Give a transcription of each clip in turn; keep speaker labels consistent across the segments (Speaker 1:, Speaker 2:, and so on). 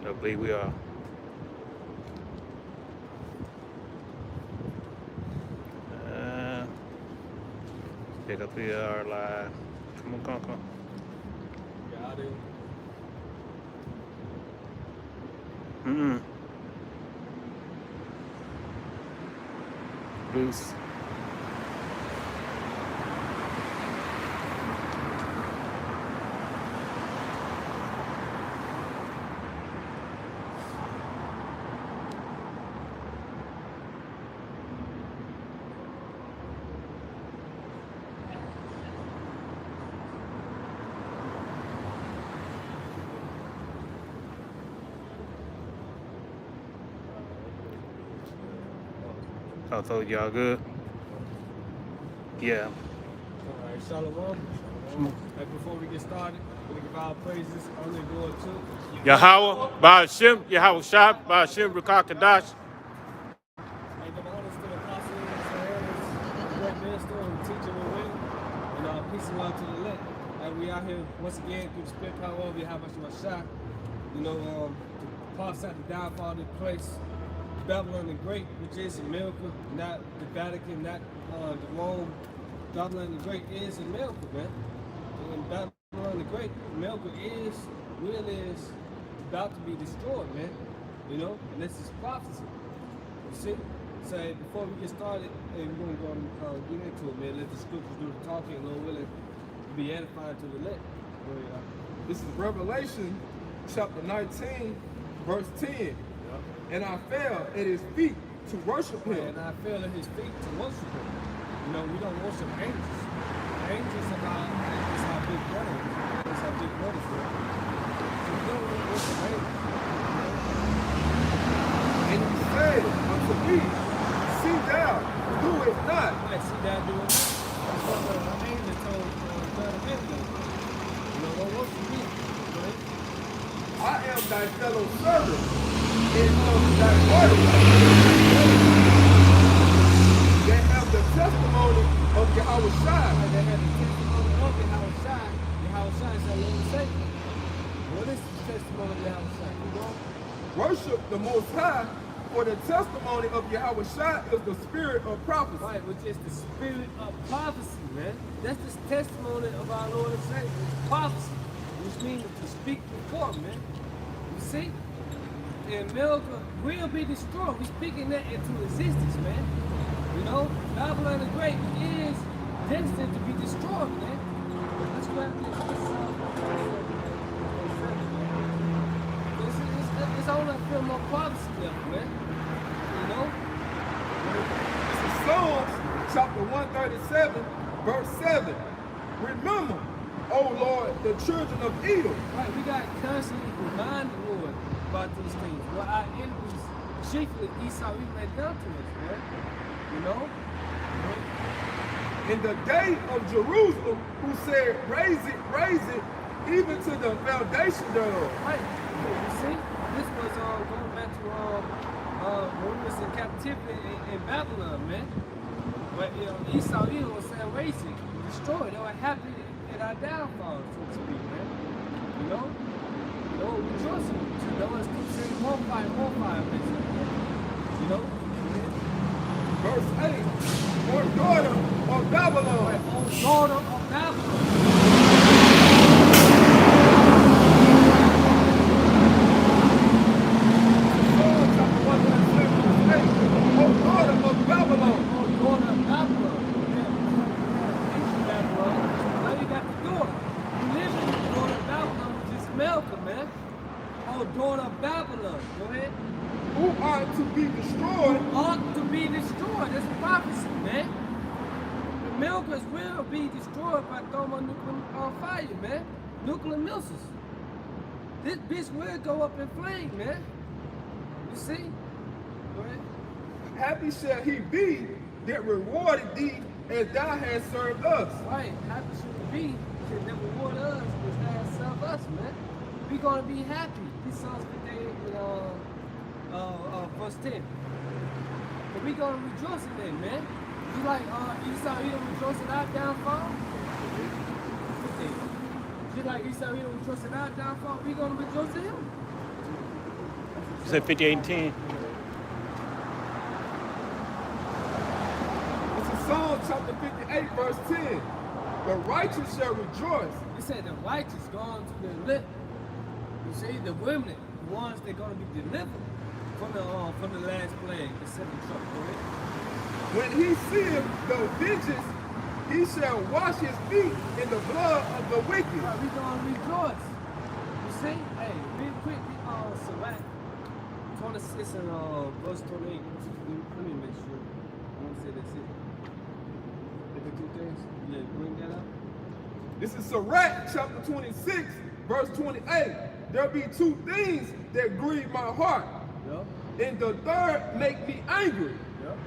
Speaker 1: I believe we are. Uh, Pick up here our live. Come on, come on, come on.
Speaker 2: Got it.
Speaker 1: Mm-mm. Loose. I told y'all good. Yeah.
Speaker 2: All right, Shalom. Hey, before we get started, we give our praises only going to
Speaker 1: Yahweh, Ba'ashem, Yahweh Shah, Ba'ashem, Rakakadash.
Speaker 2: Hey, give honors to the apostles, the great minister, and teacher and winner, and peace and love to the elect. And we out here once again through the spirit power of Yahweh Shah. You know, to prophesy the downfall of the place, Babylon the Great, which is America, not the Vatican, not the Rome. Babylon the Great is America, man. And Babylon the Great, America is about to be destroyed, man. You know, and this is prophecy. You see? So before we get started, hey, we're gonna go and get into it, man. Let the scriptures do the talking, Lord willing, be edifying to the elect.
Speaker 3: This is Revelation chapter 19, verse 10. And I fell at his feet to worship him.
Speaker 2: And I fell at his feet to worship him. You know, we don't worship angels. Angels is our big brother. It's our big brother for us. So we don't really worship angels.
Speaker 3: And he said unto me, see thou, do it not.
Speaker 2: Right, see thou do it not. That's what the angel told John the Baptist. You know, don't worship me. Right?
Speaker 3: I am thy fellow servant, and of thy brothers that have the testimony of Yahweh Shai.
Speaker 2: They had the testimony of Yahweh Shai. Yahweh Shai is our Lord and Savior. What is the testimony of Yahweh Shai? You know?
Speaker 3: Worship the Most High, for the testimony of Yahweh Shai is the spirit of prophecy.
Speaker 2: Right, which is the spirit of prophecy, man. That's the testimony of our Lord and Savior. It's prophecy, which means to speak before, man. You see? And America will be destroyed. We're speaking that into existence, man. You know, Babylon the Great is destined to be destroyed, man. That's what it's on that film of prophecy level, man. You know?
Speaker 3: This is Psalms chapter 137, verse 7. Remember, O Lord, the children of Edom.
Speaker 2: Right, we got to constantly remind the Lord about these things. What our enemies, chiefly Esau, even had done to us, man. You know?
Speaker 3: In the day of Jerusalem, who said, raise it, even to the foundation thereof.
Speaker 2: Right. You see? This was going back to when we was in captivity in Babylon, man. But you know, Esau, Edom was saying, raise it, destroy it. They were happy at our downfall, so to speak, man. You know? They were rejoicing. They was considered more fire, basically. You know?
Speaker 3: Verse 8, or daughter of Babylon.
Speaker 2: Right, oh, daughter of Babylon.
Speaker 3: Psalm chapter 137, verse 8, O daughter of Babylon.
Speaker 2: Oh, daughter of Babylon. Now you got the daughter. You live in the daughter of Babylon, which is Malcolm, man. Oh, daughter of Babylon. Go ahead.
Speaker 3: Who are to be destroyed.
Speaker 2: Ought to be destroyed. That's prophecy, man. The milkers will be destroyed by thermonuclear fire, man. Nuclear missiles. This bitch will go up in flame, man. You see? Go ahead.
Speaker 3: Happy shall he be that rewarded thee as thou hast served us.
Speaker 2: Right. Happy should be that reward us because they have served us, man. We're going to be happy. This Psalms 58, verse 10. But we're going to rejoice in that, man. You like Esau, he don't rejoice in our downfall? Just like Esau, he don't rejoice in our downfall, we're going to rejoice in him.
Speaker 1: You said 58 and 10.
Speaker 3: This is Psalm chapter 58, verse 10. The righteous shall rejoice.
Speaker 2: He said the righteous gone to the lip. You see, the remnant, the ones that gonna be delivered from the last plague, the second trouble. Right?
Speaker 3: When he seeth the vengeance, he shall wash his feet in the blood of the wicked.
Speaker 2: Right, we gonna rejoice. You see, hey, real quick, Sirach 26 and verse 28. Let me make sure. I want to say that's it. The two things. Yeah, bring that up.
Speaker 3: This is Sirach chapter 26, verse 28. There be two things that grieve my heart,
Speaker 2: Yup.
Speaker 3: and the third make me angry.
Speaker 2: Yup.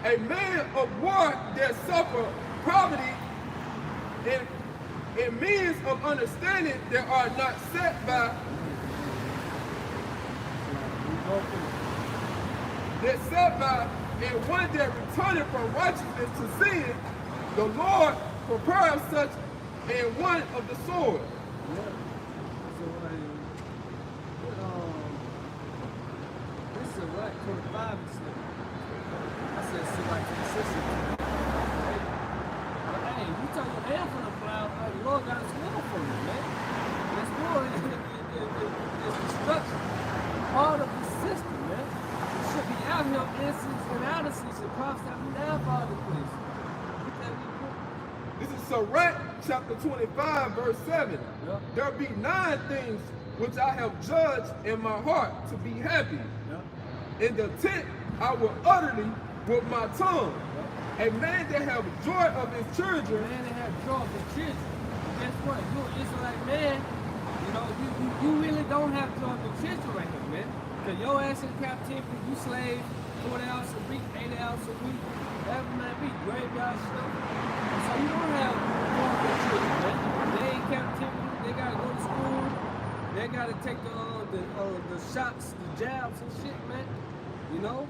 Speaker 3: A man of war that suffer poverty, and means of understanding that are not set by, and one that returneth from righteousness to sin, the Lord prepares such and one of the sword.
Speaker 2: Yeah. So this is like 25 and stuff. I said Sirach 26. Hey, you turn your hand from the cloud, the Lord got his will for you, man. This war is destruction. Part of the system, man. You should be out here in season and out of season. Prophets have been down for all the place. Get that real quick.
Speaker 3: This is Sirach chapter 25, verse 7.
Speaker 2: Yep.
Speaker 3: There be 9 things which I have judged in my heart to be happy.
Speaker 2: Yep.
Speaker 3: In the tent I will utterly with my tongue. A man that have joy of his children.
Speaker 2: Man, they have joy of the children. Guess what? You're an Israelite man. You know, you really don't have joy of the children right here, man. Because your ass in captivity, you slave 40 hours a week, 80 hours a week, whatever man be, graveyard stuff. So you don't have joy of the children, man. They in captivity, they gotta go to school, they gotta take the shots, the jabs and shit, man. You know?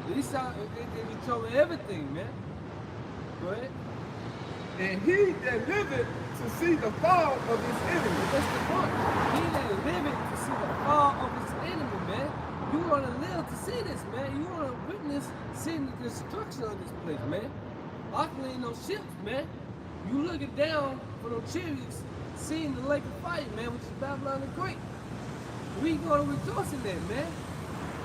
Speaker 2: These out in control of everything, man. Go ahead.
Speaker 3: And he that liveth to see the fall of his enemy.
Speaker 2: That's the point. He that liveth to see the fall of his enemy, man. You want to live to see this, man. You want to witness seeing the destruction of this place, man. Luckily, ain't no ships, man. You looking down for those chariots, seeing the lake of fire, man, which is Babylon the Great. We gonna rejoice in that, man.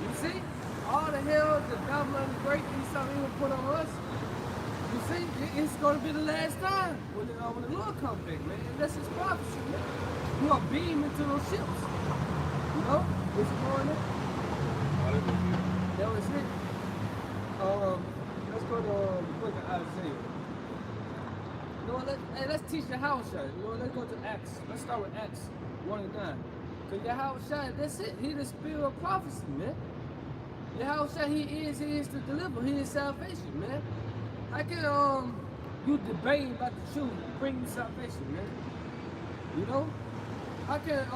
Speaker 2: You see? All the hell that Babylon the Great Esau even put on us. You see, it's gonna be the last time when the Lord comes back, man. And that's his prophecy, man. You are beam into those ships. You know? What's going on? That was it. Let's go to the book of Isaiah. You know what? Let's teach the house shot. You know what? Let's go to Acts. Let's start with Acts 1 and 9. Because your house shot, that's it. He the spirit of prophecy, man. Yahushua, he is to deliver. He is salvation, man. How can you debating about the truth bring you salvation, man? You know? How can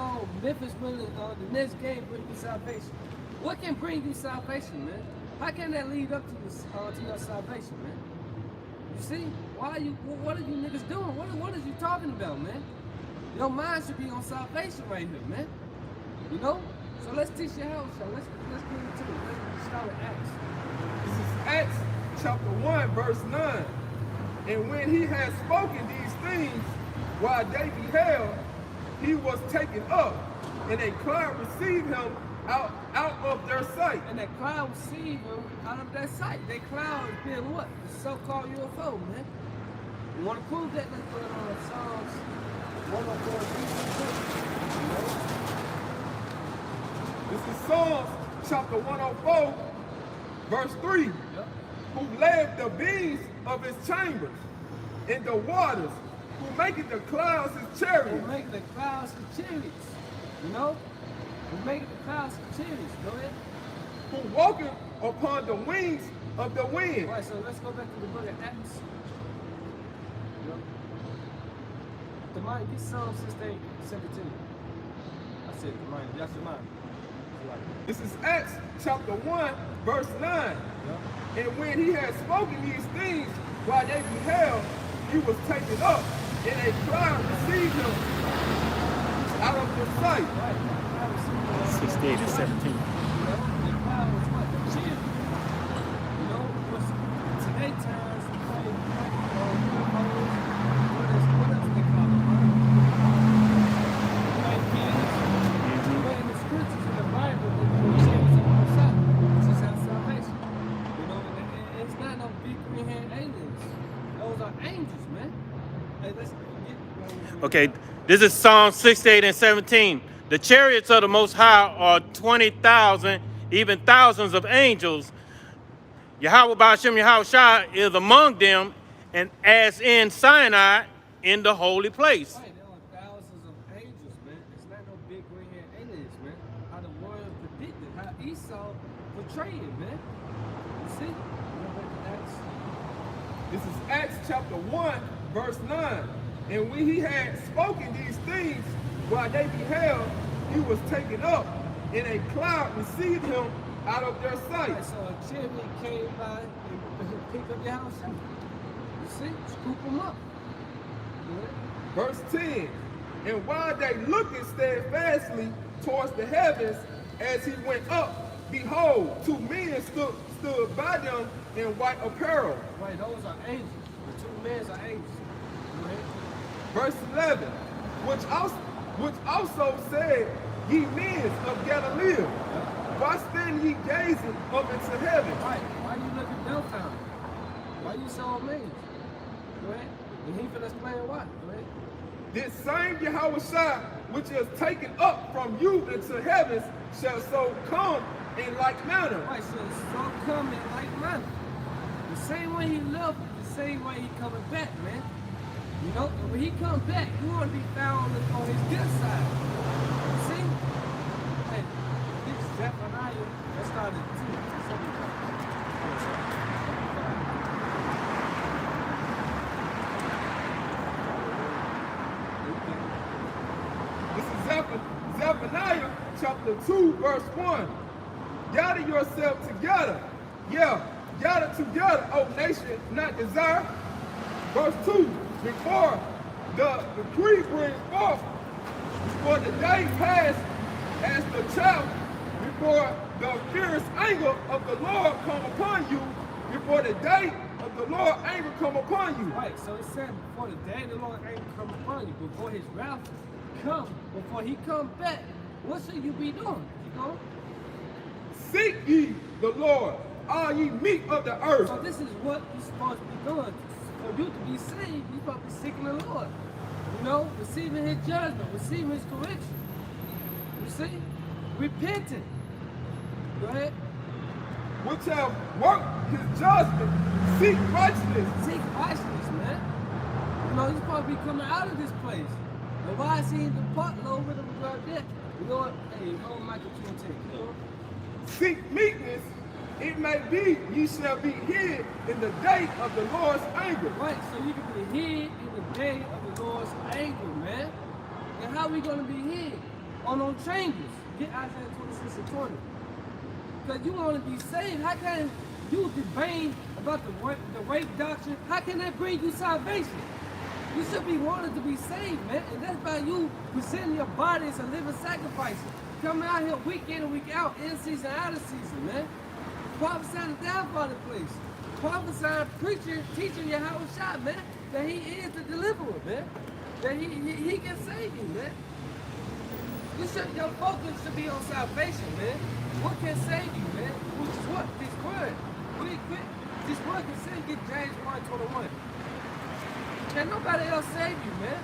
Speaker 2: Memphis win the next game bring you salvation? What can bring you salvation, man? How can that lead up to your salvation, man? You see? What are you niggas doing? What is you talking about, man? Your mind should be on salvation right here, man. You know? So let's teach your house, let's get into it. Let's start with Acts.
Speaker 3: This is Acts chapter 1, verse 9. And when he had spoken these things, while they beheld, he was taken up, and a cloud received him out of their sight.
Speaker 2: And that cloud received him out of their sight. That cloud is being what? The so-called UFO, man. You want to prove that? Let's go to Psalms 104. You know?
Speaker 3: This is Psalms chapter 104, verse 3.
Speaker 2: Yep.
Speaker 3: Who laid the beams of his chambers in the waters, who maketh the clouds his chariots.
Speaker 2: Who make the clouds his chariots. You know? Who make the clouds his chariots. Go ahead.
Speaker 3: Who walketh upon the wings of the wind.
Speaker 2: All right, so let's go back to the book of Acts. Yep. Demai, get Psalm 16, 17. I said, Demai, that's your mind.
Speaker 3: This is Acts chapter 1, verse 9.
Speaker 2: Yep.
Speaker 3: And when he had spoken these things, while they beheld, he was taken up, and a cloud received him out of their sight.
Speaker 2: Right.
Speaker 1: 68 and 17.
Speaker 2: You know? angels, man. Hey, let's get.
Speaker 1: Okay, this is Psalm 68 and 17. The chariots of the Most High are 20,000, even thousands of angels. Yahweh Ba'ashem Yahweh Shai is among them, and as in Sinai, in the holy place.
Speaker 2: Right, there are thousands of angels, man. It's not no big green-haired aliens, man. How the world predicted, how Esau portrayed it, man. You see?
Speaker 3: This is Acts chapter 1, verse 9. And when he had spoken these things, while they beheld, he was taken up, and a cloud received him out of their sight.
Speaker 2: Right, so a chimney came by and picked up your house. You see? Scoop them up.
Speaker 3: Verse 10. And while they looked steadfastly towards the heavens as he went up, behold, two men stood by them in white apparel.
Speaker 2: Right, those are angels. The two men are angels.
Speaker 3: Verse 11. Which also said, ye men of Galilee, why stand ye gazing up into heaven?
Speaker 2: Right, why you looking dumbfounded? Why you so amazed? Go ahead. And he finna explain why. Go ahead.
Speaker 3: This same Yahweh Shai, which is taken up from you into heavens, shall so come in like manner.
Speaker 2: Right, so come in like manner. The same way he left, the same way he coming back, man. You know, and when he come back, you want to be found on his good side. You see? Hey, this is Zephaniah. Let's start at 2.
Speaker 3: This is Zephaniah chapter 2, verse 1. Gather yourself together. Yeah, gather together, O nation, not desire. Verse 2. Before the decree brings forth, before the day pass as the child, before the fierce anger of the Lord come upon you, before the day of the Lord anger come upon you.
Speaker 2: Right, so it said before the day of the Lord anger come upon you, before his wrath come, before he come back, what should you be doing? You know?
Speaker 3: Seek ye the Lord, all ye meek of the earth.
Speaker 2: So this is what you're supposed to be doing. For you to be saved, you're supposed to be seeking the Lord. You know, receiving his judgment, receiving his correction. You see? Repenting. Go ahead.
Speaker 3: Which have worked his judgment, seek righteousness.
Speaker 2: Seek righteousness, man. You know, he's supposed to be coming out of this place. And why is he in the pot low with him about that? You know what? Hey, hold Michael 2:10. You know?
Speaker 3: Seek meekness, it may be ye shall be hid in the day of the Lord's anger.
Speaker 2: Right, so you can be hid in the day of the Lord's anger, man. And how we gonna be hid? On those changes. Get Isaiah 26 and 20. Because you want to be saved. How can you debate about the rape doctrine? How can that bring you salvation? You should be wanting to be saved, man. And that's by you presenting your body as a living sacrifice. Coming out here week in and week out, in season, out of season, man. Prophesying the downfall of the place. Prophesying, preaching, teaching Yahweh Shai, man. That he is the deliverer, man. That he can save you, man. Your focus should be on salvation, man. What can save you, man? Which is what? This word. Quick. This word can save you. Get James 1:21. Can nobody else save you, man?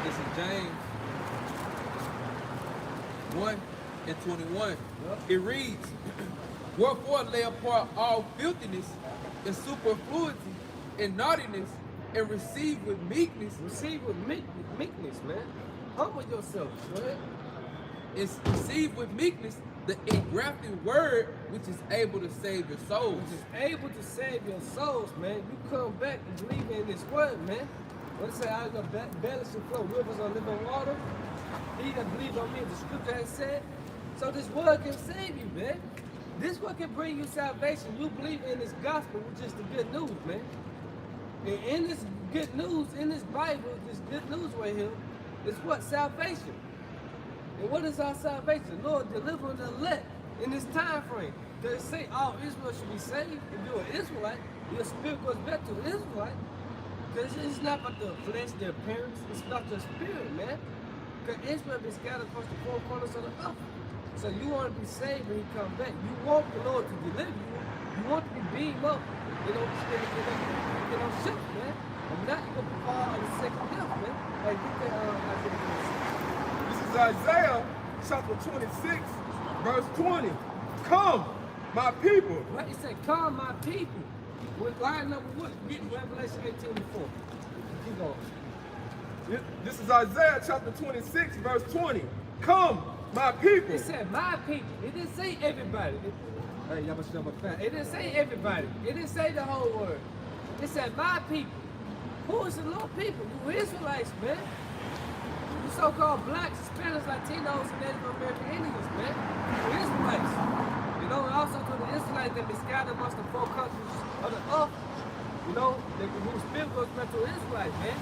Speaker 4: This is James 1:21. It reads, wherefore lay apart all filthiness and superfluity and naughtiness, and receive with meekness.
Speaker 2: Receive with meekness, man. Humble yourself, man.
Speaker 4: And receive with meekness the engrafted word which is able to save your souls.
Speaker 2: Which is able to save your souls, man. You come back and believe in this word, man. What it say, out of your belly shall flow rivers of living water. He that believes on me, the scripture has said. So this word can save you, man. This word can bring you salvation. You believe in this gospel, which is the good news, man. And in this good news, in this Bible, this good news right here, is what? Salvation. And what is our salvation? Lord, delivering the elect in this time frame. They say, oh, Israel should be saved. If you're an Israelite, your spirit goes back to the Israelite. Because it's not about the flesh, the appearance, it's about the spirit, man. Because Israel been scattered across the four corners of the earth. So you want to be saved when he comes back. You want the Lord to deliver you. You want to be beamed up They don't shift, man. And not even be part of the second death, man. Hey, get that Isaiah 26.
Speaker 3: This is Isaiah chapter 26, verse 20. Come, my people.
Speaker 2: What he said, come my people. With line number what? Get Revelation 18:4. Keep going.
Speaker 3: This is Isaiah chapter 26, verse 20. Come, my people.
Speaker 2: It said my people. It didn't say everybody. Hey, y'all must know my fact. It didn't say everybody. It didn't say the whole word. It said my people. Who is the little people? Who Israelites, man? You so-called blacks, Hispanics, Latinos, and Native American Indians, man. Who Israelites? You know, and also to the Israelites that be scattered amongst the 4 countries of the earth. You know, whose spirit goes back to Israelites, man.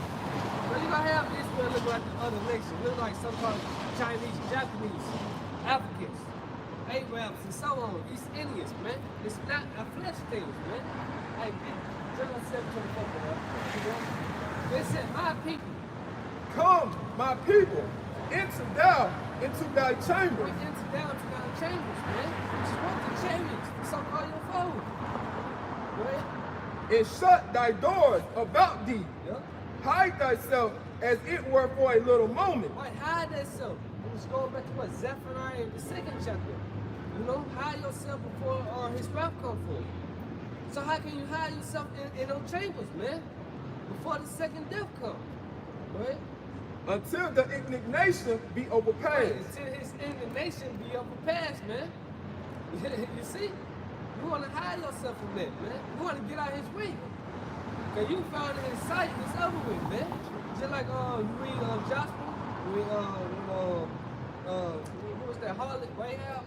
Speaker 2: So you gonna have Israel look like the other nations, look like some kind of Chinese, Japanese, Africans, Arabs, and so on, East Indians, man. It's not a flesh thing, man. Hey, John 7:24, they said, my people.
Speaker 3: Come, my people. Enter thou into thy chamber.
Speaker 2: We enter down to our chambers, man. Which is what the chambers, the so-called your fold. Right?
Speaker 3: And shut thy doors about thee.
Speaker 2: Yep.
Speaker 3: Hide thyself as it were for a little moment.
Speaker 2: Right, hide yourself. It was going back to what Zephaniah in the 2nd chapter. You know, hide yourself before his wrath come forth. So how can you hide yourself in those chambers, man? Before the second death comes, right?
Speaker 3: Until the indignation be
Speaker 2: Right,
Speaker 3: overpassed.
Speaker 2: until his indignation be overpassed, man. You see? You want to hide yourself from that, man. You want to get out his way. Because you found it in sight, it's over with, man. Just like you read Joshua, you read, who was that, Harlot, Rahab,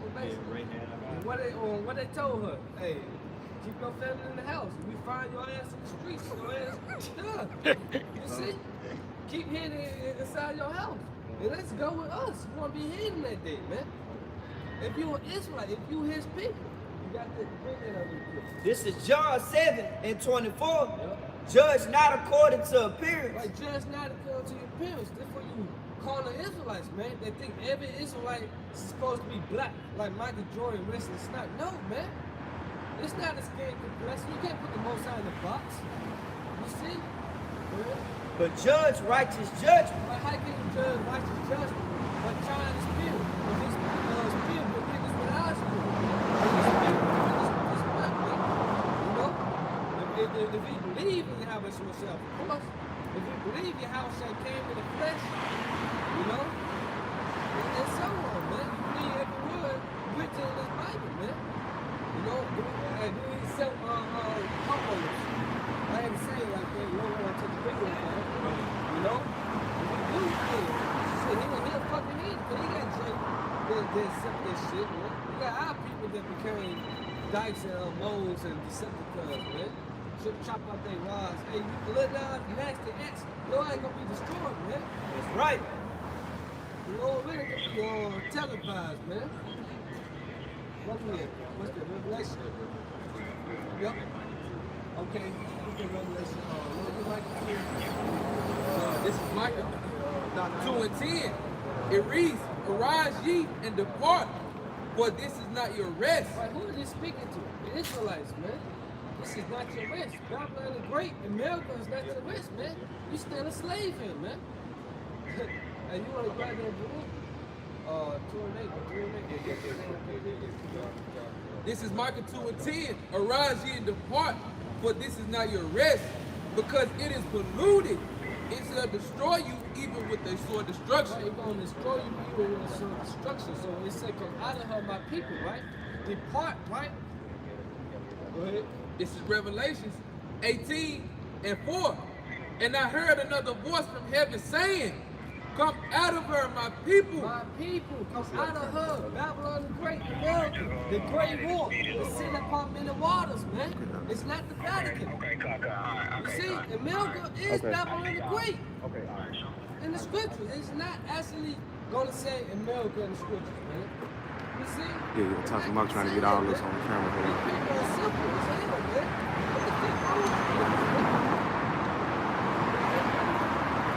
Speaker 2: what they told her, hey, keep your family in the house. If we find your ass in the streets, your ass done. You see? Keep hidden inside your house. And let's go with us. You want to be hidden that day, man. If you an Israelite, if you his people, you got to bring that over here.
Speaker 5: This is John 7:24.
Speaker 2: Yep.
Speaker 5: Judge not according to appearance.
Speaker 2: Like, judge not according to your appearance. That's what you call the Israelites, man. They think every Israelite is supposed to be black, like Michael Jordan, Wesley Snipes. No, man. It's not a scared complexion. You can't put the Most High in the box. You see? Yeah.
Speaker 5: But judge righteous judgment.
Speaker 2: Like, how can you judge righteous judgment? But trying the spirit. But this spirit will niggas with our spirit. And the spirit will niggas with this black man. You know? If we believe in Yahweh Shemashah, of course. If we believe Yahweh came in the flesh, you know? And so on, man. You believe every word written in this Bible, man. You know? And do he sell homeowners? I had to say it like that. You don't want to take the big one, man. You know? If we do things, shit, he'll fucking hit because he got Jake that accept that shit, man. We got our people that became dykes and moles and Decepticons, man. Should chop out their rods. Hey, you look down, nasty X, your ain't gonna be destroyed, man.
Speaker 5: That's right.
Speaker 2: You know, really gonna be televised, man. What's the Revelation? Yep. Okay, what's the Revelation?
Speaker 4: This is Micah 2:10. It reads, arise ye and depart, for this is not your rest.
Speaker 2: Right, who is he speaking to? The Israelites, man. This is not your rest. Babylon the Great, America is not your rest, man. You still a slave here, man. And you want to grab that book?
Speaker 4: This is Micah 2:10. Arise ye and depart, for this is not your rest, because it is polluted. It shall destroy you even with a sword destruction.
Speaker 2: Right, it's going to destroy you even with a sword destruction. So it said, come out of her, my people, right? Depart, right? Go ahead.
Speaker 4: This is Revelations 18:4. And I heard another voice from heaven saying, come out of her, my people.
Speaker 2: My people, come out of her, Babylon the Great, America, the Great War, the sin upon many waters, man. It's not the Vatican. You see, America is Babylon the Great. In the scriptures, it's not actually going to say America in the scriptures, man. You see?
Speaker 6: Yeah, you're talking about trying to get all this on the camera
Speaker 2: These
Speaker 6: here.
Speaker 2: people are simple as hell, man. What the fuck wrong with you?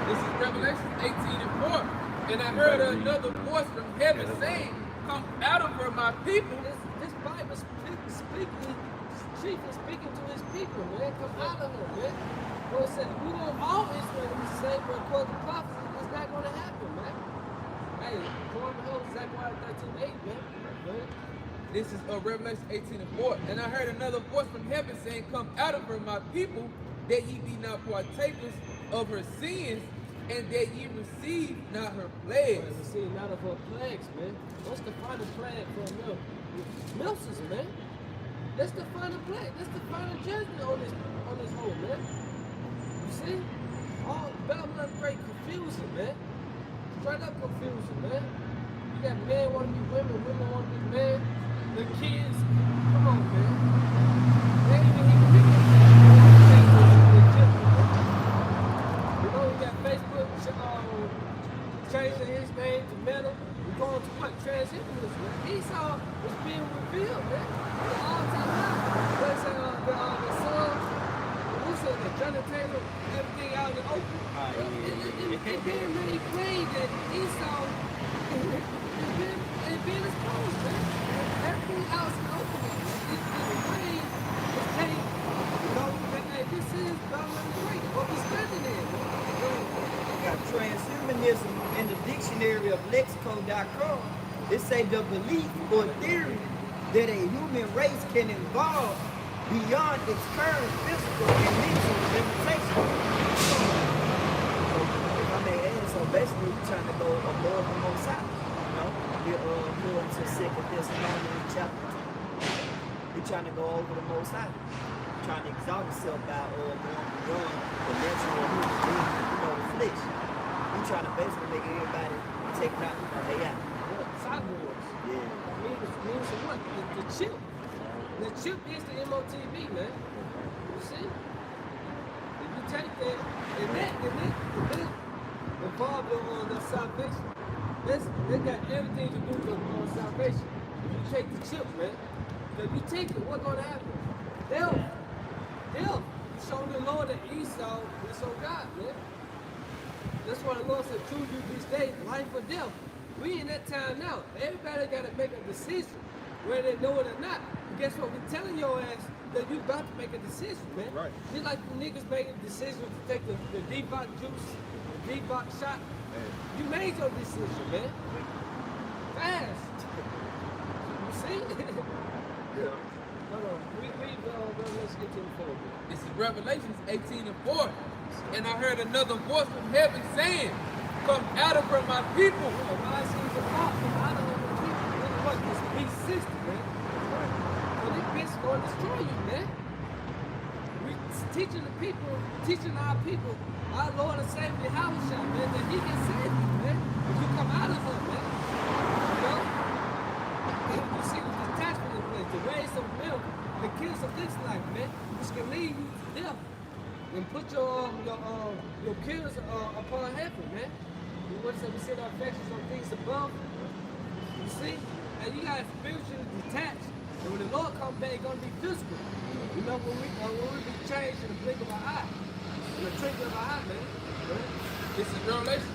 Speaker 4: This is Revelation 18:4. And I heard another voice from heaven saying, come out of her, my people.
Speaker 2: This Bible speaking chief is speaking to his people, man. Come out of him, man. Lord said, we want all Israel to be saved, but according to prophecy, it's not going to happen, man. Hey, according to Zechariah 13:8, man. Right?
Speaker 4: This is Revelation 18:4. And I heard another voice from heaven saying, come out of her, my people, that ye be not partakers of her sins, and that ye receive not her plagues.
Speaker 2: Right, receive not of her plagues, man. What's the final plague for milk? Milsus, man. That's the final plague. That's the final judgment on this whole, man. You see? All Babylon great confusion, man. Straight up confusion, man. You got men want to be women, women want to be men. The kids, come on, man. They ain't even you know, we got Facebook, changing his name to Meta. We're going to what? Transhumanism, man. Esau is being revealed, man. The all-time high. What is it, the son? Who said that? Johnny Taylor, everything out in the open. It's being really plain that Esau is being exposed, man. Everything out in the open. It's plain, it's plain. You know, hey, this is Babylon the Great. What we standing in, man.
Speaker 5: Got transhumanism in the dictionary of lexico.com. It say the belief or theory that a human race can evolve beyond its current physical and mental limitations. So, if I may add, so basically we're trying to go above the Most High. You know, we're going to 2 Thessalonians chapter 2. We're trying to go over the Most High. Trying to exalt yourself by going beyond the natural human being, you know, the flesh. We trying to basically make everybody take out AI.
Speaker 2: Cyborgs.
Speaker 5: Yeah.
Speaker 2: Means what? The chip. The chip is the MOTV, man. You see? If you take that, and that involved on the salvation. They got everything to do with salvation. If you take the chip, man, if you take it, what's going to happen? Death. Show the Lord that Esau is on God, man. That's why the Lord said, choose you this day, life or death. We in that time now. Everybody got to make a decision, whether they know it or not. But guess what? We're telling your ass that you about to make a decision, man.
Speaker 3: Right.
Speaker 2: Just like the niggas making a decision to take the Debot juice, the Debot shot.
Speaker 3: Man.
Speaker 2: You made your decision, man. Fast. You see?
Speaker 3: Yeah.
Speaker 2: Hold on. Let's get to the phone.
Speaker 4: This is Revelations 18:4. And I heard another voice from heaven saying, come out of her, my people.
Speaker 2: Why is he the fault? I don't know the people. What this beast system, man? So this bitch is going to destroy you, man. We teaching the people, teaching our people, our Lord and Savior Yahushua, man, that he can save you, man. If you come out of her, man. You know? You see the detachment in place, to raise some milk, the kids of this life, man, which can lead you to death. And put your kids upon heaven, man. You want to say we set our affections on things above? You see? And you got spiritually detached. And when the Lord comes back, it's going to be physical. You know, when we be changed in the blink of our eye. In the twinkle of our eye, man. Right?
Speaker 4: This is Revelation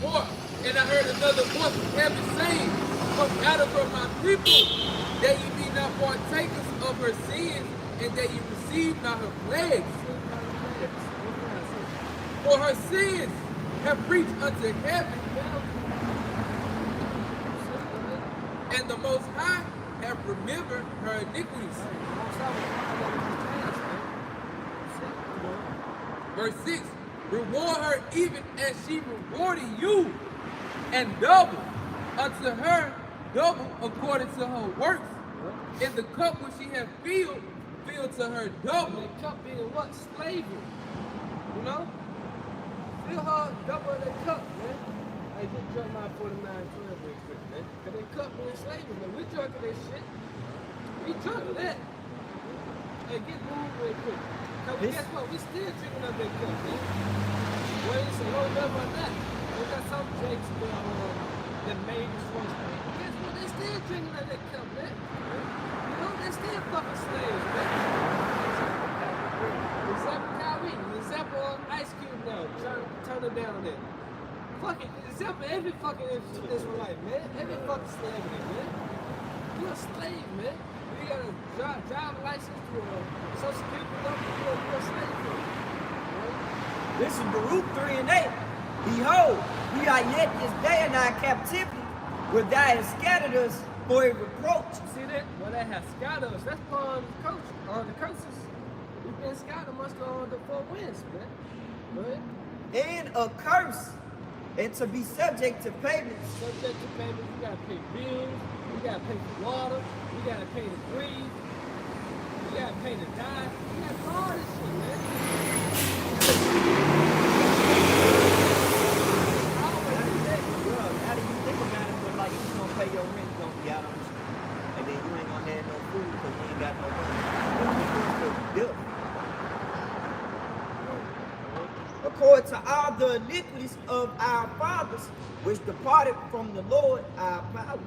Speaker 4: 18:4. And I heard another voice from heaven saying, come out of her, my people, that ye be not partakers of her sins, and that ye receive not her plagues. For her sins have reached unto heaven, and the Most High have remembered her iniquities. Verse 6, reward her even as she rewarded you, and double unto her, double according to her works. In the cup which she hath filled to her double.
Speaker 2: And the cup being what? Slavery. You know? Fill her double that cup, man. Hey, just drunk my 49-12 real quick, man. Cause that cup being slavery, man. We drunk that shit. We drunk that. Hey, get moved real quick. Cause guess what? We still drinking up that cup, man. Well, it's a low level or not. We got some drinks that made us once, man. Guess what? They still drinking up that cup, man. You know, they still fucking slaves, man. Example Kyrie, example Ice Cube now, trying to turn it down there. Fucking example every fucking Israelite, man. Every fucking slave, man. You're a slave, man. You got a driver license to a social security number, you're a slave.
Speaker 5: This is Baruch 3 and 8. Behold, we are yet this day in our captivity, where thou hast scattered us for a reproach.
Speaker 2: You see that? Well, they have scattered us. That's part of the curses. We've been scattered amongst the four winds, man. Go ahead.
Speaker 5: And a curse, and to be subject to payments.
Speaker 2: Subject to payments, we gotta pay bills, we gotta pay for water, we gotta pay to breathe, we gotta pay to die. We gotta do all this shit, man.
Speaker 5: Well, how do you think about it? But like, if you don't pay your rent, you gonna be out on the street, and then you ain't gonna have no food because you ain't got no money. According to all the iniquities of our fathers, which departed from the Lord our power.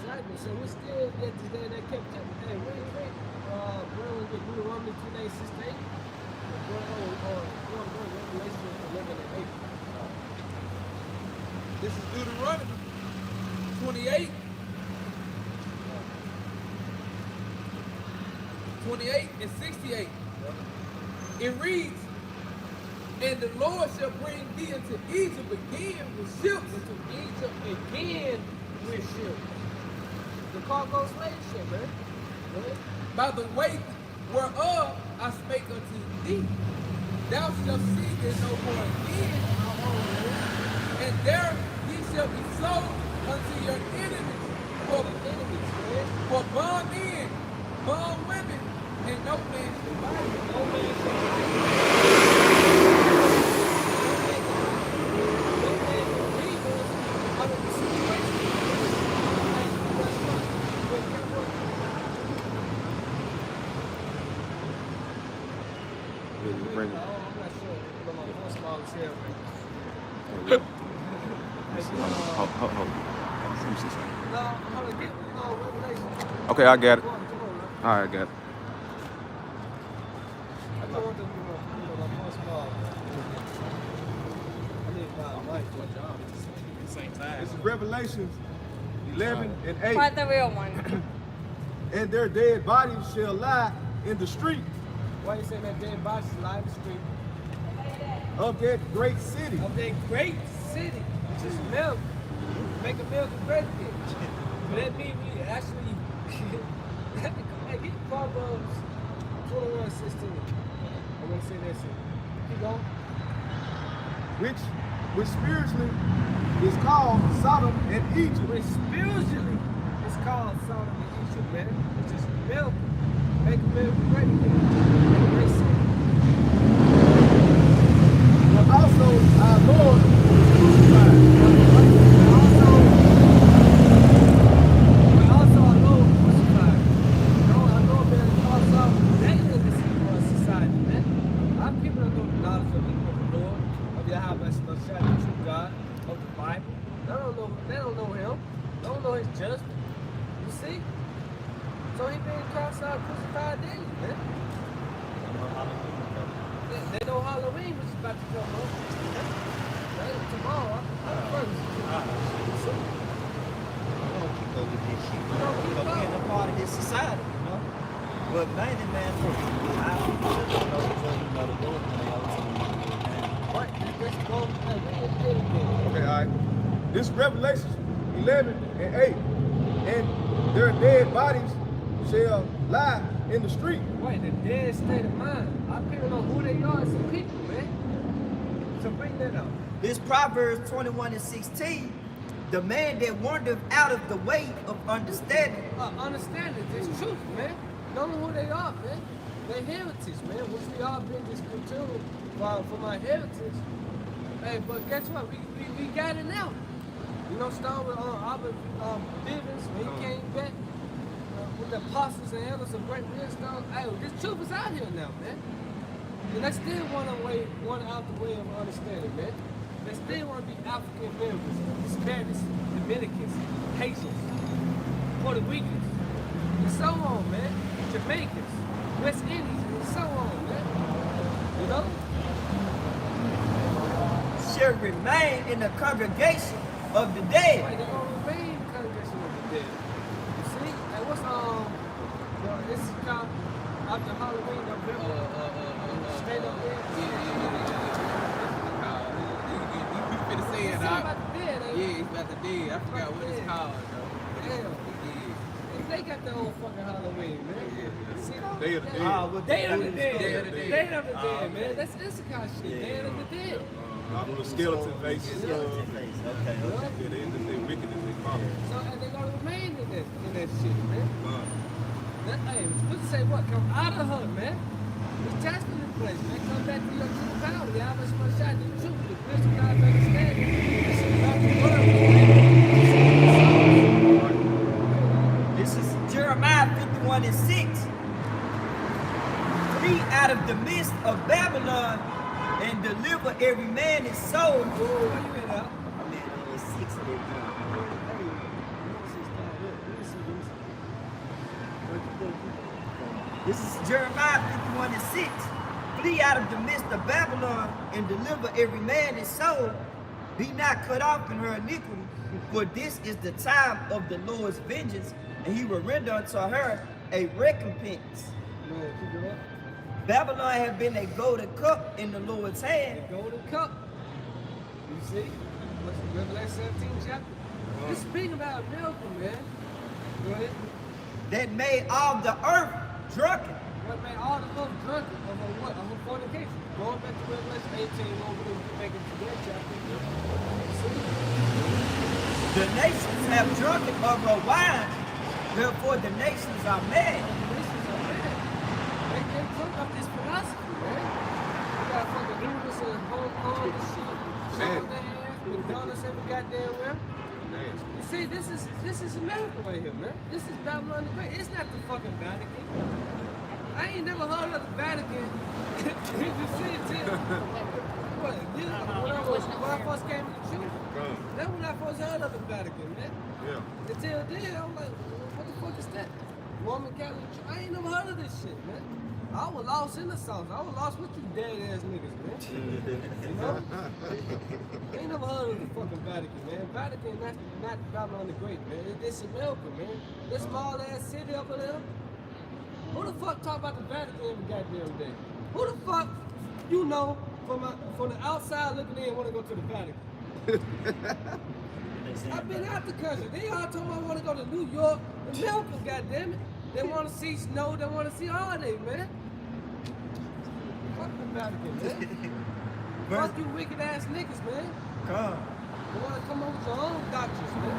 Speaker 2: Exactly. So we're still at this day that kept hey, where we get Deuteronomy 2:16? Revelation 11 and 8.
Speaker 4: This is Deuteronomy 28. 28 and 68. It reads, and the Lord shall bring thee into Egypt again with ships.
Speaker 2: Into Egypt again with ships. The cargo slave ship, man. Right?
Speaker 4: By the way whereof I spake unto thee, thou shalt see it no more again, and there ye shall be sold unto your enemies, for bond men, bond women, and no man shall buy you.
Speaker 2: No man shall buy you.
Speaker 6: Bring it.
Speaker 2: I'm not sure. But my phone small as hell, man.
Speaker 6: Hold. Let me see something.
Speaker 2: No, hold on, get Revelation.
Speaker 6: Okay, I got it.
Speaker 2: Come on, man.
Speaker 6: All right, I got it.
Speaker 2: I don't want to be my phone small. I need my mic for a job at the same time.
Speaker 3: This is Revelation 11 and 8.
Speaker 7: Quite the real one.
Speaker 3: And their dead bodies shall lie in the street
Speaker 2: Why you saying that dead bodies lie in the street
Speaker 3: of that great city.
Speaker 2: of that great city, which is America? Make America great again. But that means we actually get Proverbs 21:16. I'm gonna say that shit. Keep going.
Speaker 3: which spiritually is called Sodom and Egypt.
Speaker 2: Which spiritually is called Sodom and Egypt, man. Which is America. Make America great again. Make a great city.
Speaker 3: But also our Lord was crucified.
Speaker 2: Also, I know crucified. I know that also that is the symbol of society, man. A lot of people don't know the knowledge of the Lord, of Yahweh, the true God, of the Bible. They don't know him. They don't know his judgment. You see? So he been crucified daily, man. They know Halloween, which is about to come up. Tomorrow,
Speaker 5: Keep being a part of this society, you know. But mainly, man, for I don't know the Lord,
Speaker 3: Okay, all right. This is Revelation 11 and 8. And their dead bodies shall lie in the street.
Speaker 2: Wait, the dead state of mind. I people know who they are as some people, man. So bring that up.
Speaker 5: This Proverbs 21 and 16, the man that wandereth out of the way of understanding.
Speaker 2: Understand it. It's truth, man. Don't know who they are, man. Their heritage, man. Which we all been this culture for my heritage. Hey, but guess what? We got it now. You know, starting with Albert Bivens when he came back with the apostles and elders of great wisdom. Hey, this truth is out here now, man. And they still want out the way of understanding, man. They still want to be African Americans, Hispanics, Dominicans, Haitians, Puerto Ricans, and so on, man. Jamaicans, West Indies, and so on, man. You know?
Speaker 5: Shall remain in the congregation of the dead.
Speaker 2: Like they're gonna remain in the congregation of the dead. You see? Hey, what's Well, this is called after Halloween, November. Straight up there.
Speaker 4: You finna say it,
Speaker 2: It's
Speaker 4: dog.
Speaker 2: about the dead, ain't it?
Speaker 4: Yeah, it's about the dead. I forgot what it's called, though.
Speaker 2: Damn.
Speaker 4: Yeah.
Speaker 2: They got their own fucking Halloween, man. See,
Speaker 3: Day of the Dead.
Speaker 2: Day of the Dead.
Speaker 4: Day of the Dead.
Speaker 2: Day of the Dead, man. That's the kind of shit. Day of the Dead.
Speaker 3: The skeleton faces.
Speaker 5: Skeleton face. Okay.
Speaker 3: Yeah, they wicked as they call it.
Speaker 2: So, and they're gonna remain in that shit, man. That, hey, it's supposed to say what? Come out of her, man. It's jasper in place, man. Come back to your true power. The hours one shot the truth. The wisdom God understanding. This is about the word, man.
Speaker 5: This is Jeremiah 51:6. Flee out of the midst of Babylon and deliver every man his soul.
Speaker 2: Ooh, where you at, Al?
Speaker 5: I'm at 6 of that. This is Jeremiah 51:6. Flee out of the midst of Babylon and deliver every man his soul. Be not cut off in her iniquity, for this is the time of the Lord's vengeance, and he will render unto her a recompense.
Speaker 2: Man, keep it up.
Speaker 5: Babylon had been a golden cup in the Lord's hand.
Speaker 2: The golden cup. You see? What's the Revelation 17 chapter? This speaking about miracle, man. Go ahead.
Speaker 5: That made all the earth drunken.
Speaker 2: What made all the earth drunken of a what? Of a fornication. Going back to Revelation 18 over there, get back into that chapter. See?
Speaker 5: The nations have drunken of her wine, therefore the nations are mad.
Speaker 2: This is a man. They drunk off this philosophy, man. We got fucking noodles and Hong Kong and shit. Showing their ass, McDonald's every goddamn where. You see, this is America right here, man. This is Babylon the Great. It's not the fucking Vatican. I ain't never heard of the Vatican. You see it till what? When I first came to the truth. That's when I first heard of the Vatican, man.
Speaker 3: Yeah.
Speaker 2: Until then, I'm like, what the fuck is that? Roman Catholic Church? I ain't never heard of this shit, man. I was lost in the sauce. I was lost with you dead ass niggas, man. You know? I ain't never heard of the fucking Vatican, man. Vatican not Babylon the Great, man. It's America, man. This small ass city over there. Who the fuck talk about the Vatican every goddamn day? Who the fuck you know from the outside looking in want to go to the Vatican? I've been out the country. They all told me I want to go to New York, America, goddammit. They want to see snow. They want to see holidays, man. Fuck the Vatican, man. Fuck you wicked ass niggas, man.
Speaker 5: Come.
Speaker 2: You want to come up with your own doctrines, man.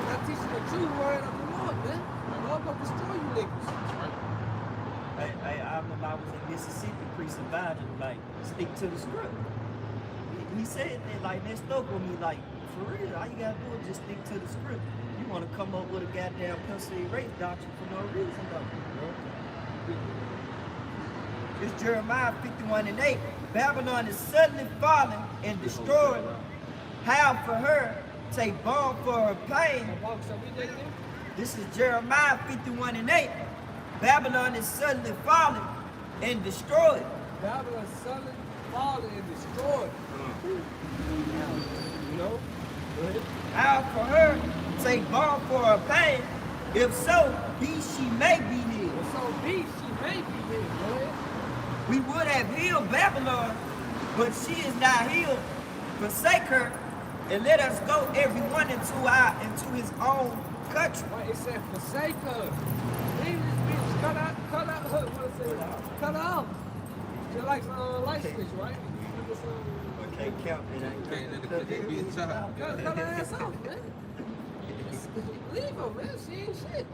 Speaker 2: Not teaching the true word of the Lord, man. The Lord gonna destroy you niggas.
Speaker 5: I remember I was in Mississippi, priest advised him, like, stick to the script. He said that, like, that stuck with me, like, for real, all you gotta do is just stick to the script. You wanna come up with a goddamn Pennsylvania race doctrine for no reason, though. It's Jeremiah 51:8. Babylon is suddenly falling and destroyed. How for her take balm for her pain. This is Jeremiah 51:8. Babylon is suddenly falling and destroyed.
Speaker 2: Babylon is suddenly falling and destroyed. You know? Go ahead.
Speaker 5: How for her take balm for her pain. If so, be she may be near.
Speaker 2: If so be, she may be here. Go ahead.
Speaker 5: We would have healed Babylon, but she is not healed. Forsake her and let us go everyone into his own country.
Speaker 2: Wait, it said forsake her. Leave this bitch. Cut out her. What it say? Cut her off. Just like light switch, right?
Speaker 5: Okay, count it.
Speaker 4: Can't let the bitch be a child.
Speaker 2: Cut her ass off, man. Leave her, man. She ain't shit.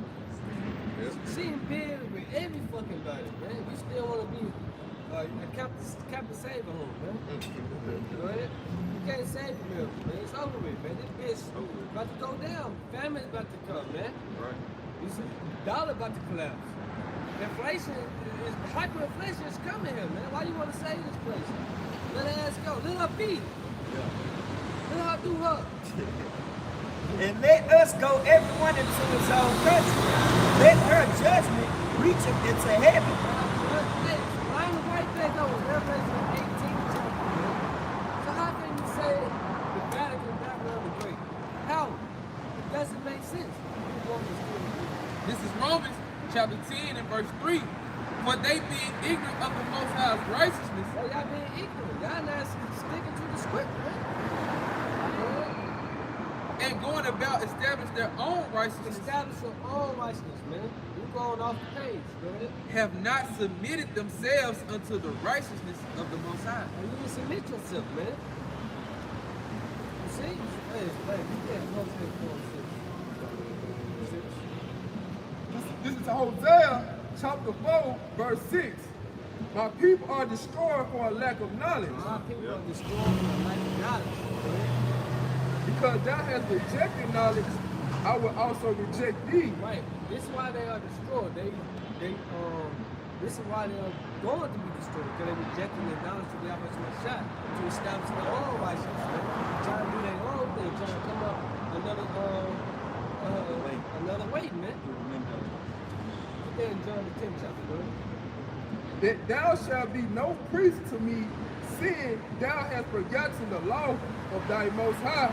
Speaker 2: She ain't bed with every fucking body, man. You still want to be a Captain Saver home, man. Go ahead. You can't save the milk, man. It's over with, man. This bitch about to go down. Family's about to come, man.
Speaker 3: Right.
Speaker 2: You see, dollar about to collapse. Inflation, hyperinflation is coming here, man. Why you want to save this place? Let her ass go. Let her be. Let her do her.
Speaker 5: And let us go everyone into his own country. Let her judgment reach him into heaven.
Speaker 2: Line the right thing over Revelation 18 chapter. So how can you say the Vatican Babylon the Great? How? It doesn't make sense.
Speaker 4: This is Romans chapter 10 and verse 3. For they being ignorant of the Most High's righteousness,
Speaker 2: So y'all being ignorant. Y'all not sticking to the script, man.
Speaker 4: and going about establish their own righteousness,
Speaker 2: Establish your own righteousness, man. You going off the page, go ahead.
Speaker 4: have not submitted themselves unto the righteousness of the Most High.
Speaker 2: And you can submit yourself, man. You see? Hey, you can't go to the
Speaker 3: This is Hosea chapter 4, verse 6. My people are destroyed for a lack of knowledge,
Speaker 2: My people are destroyed for the lack of knowledge. Go ahead.
Speaker 3: because thou hast rejected knowledge, I will also reject thee.
Speaker 2: Right. This is why they are destroyed. This is why they are going to be destroyed, because they're rejecting the knowledge of Yahweh Shah to establish their own righteousness. Trying to do their own thing, trying to come up another way, man. Put that in John the 10th chapter, bro.
Speaker 3: That thou shalt be no priest to me, seeing thou hast forgotten the law of thy Most High.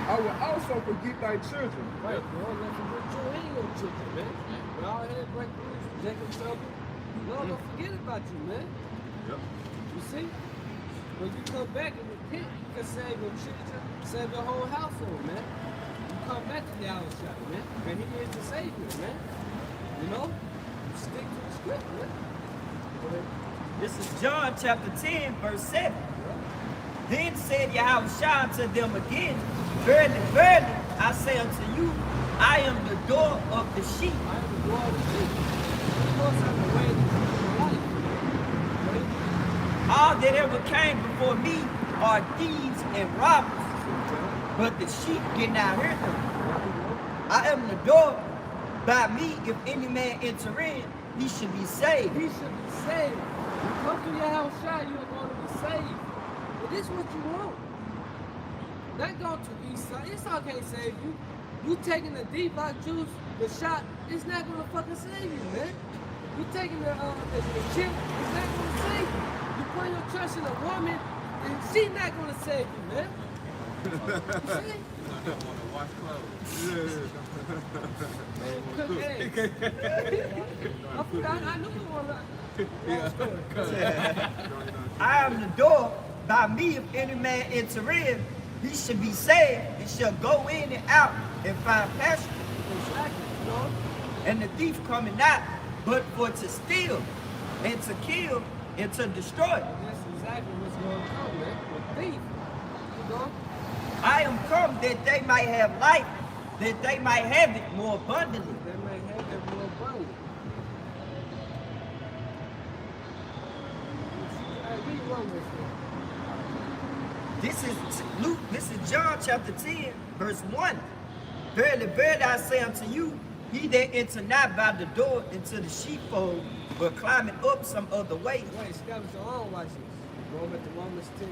Speaker 3: I will also forget thy children.
Speaker 2: Right, bro. Nothing but you ain't your children, man. We all had break rules, rejecting trouble. Lord, don't forget about you, man.
Speaker 6: Yep.
Speaker 2: You see? When you come back and repent, you can save your children, save your whole household, man. You come back to the hour shot, man. And he is the Savior, man. You know? You stick to the script, man. Go ahead.
Speaker 5: This is John chapter 10, verse 7. Then said Yahushua unto them again, Verily, verily, I say unto you, I am the door of the sheep.
Speaker 2: I am the door of the sheep. Of course, I'm the way, the truth, and the life. Right?
Speaker 5: All that ever came before me are thieves and robbers, but the sheep did not hear them. I am the door. By me, if any man enter in, he should be saved.
Speaker 2: He should be saved. You come to your house shot, you are going to be saved. But this is what you want. Not go to east side. East side can't save you. You taking the deep out juice, the shot, it's not going to fucking save you, man. You taking the chip, it's not going to save you. You putting your trust in a woman, and she's not going to save you, man. You see? Hey. I knew you wanted to.
Speaker 5: I am the door. By me, if any man enter in, he should be saved and shall go in and out and find pasture.
Speaker 2: Exactly, you know?
Speaker 5: And the thief coming not, but for to steal and to kill and to destroy.
Speaker 2: That's exactly what's going to come, man. The thief. You know?
Speaker 5: I am come that they might have life, that they might have it more abundantly.
Speaker 2: They may have that more abundant. Read Romans.
Speaker 5: This is Luke, this is John chapter 10, verse 1. Verily, verily, I say unto you, he that enter not by the door into the sheepfold, but climbing up some other way.
Speaker 2: Wait, establish your own righteousness. Go back to Romans 10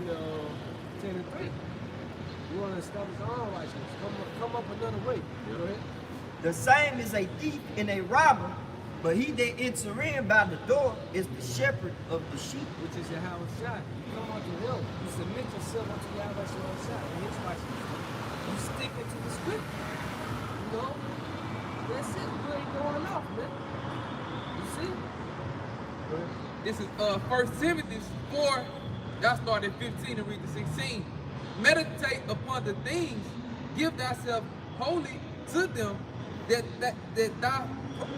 Speaker 2: and 3. You want to establish your own righteousness. Come up another way. Go ahead.
Speaker 5: The same is a thief and a robber, but he that enter in by the door is the shepherd of the sheep.
Speaker 2: Which is your house shot. You come unto him. You submit yourself unto Yahweh shot and his righteousness. You stick into the script. You know? That's it. You ain't going off, man. You see? Go ahead.
Speaker 4: This is 1 Timothy 4, y'all start at 15 and read to 16. Meditate upon the things, give thyself wholly to them, that thy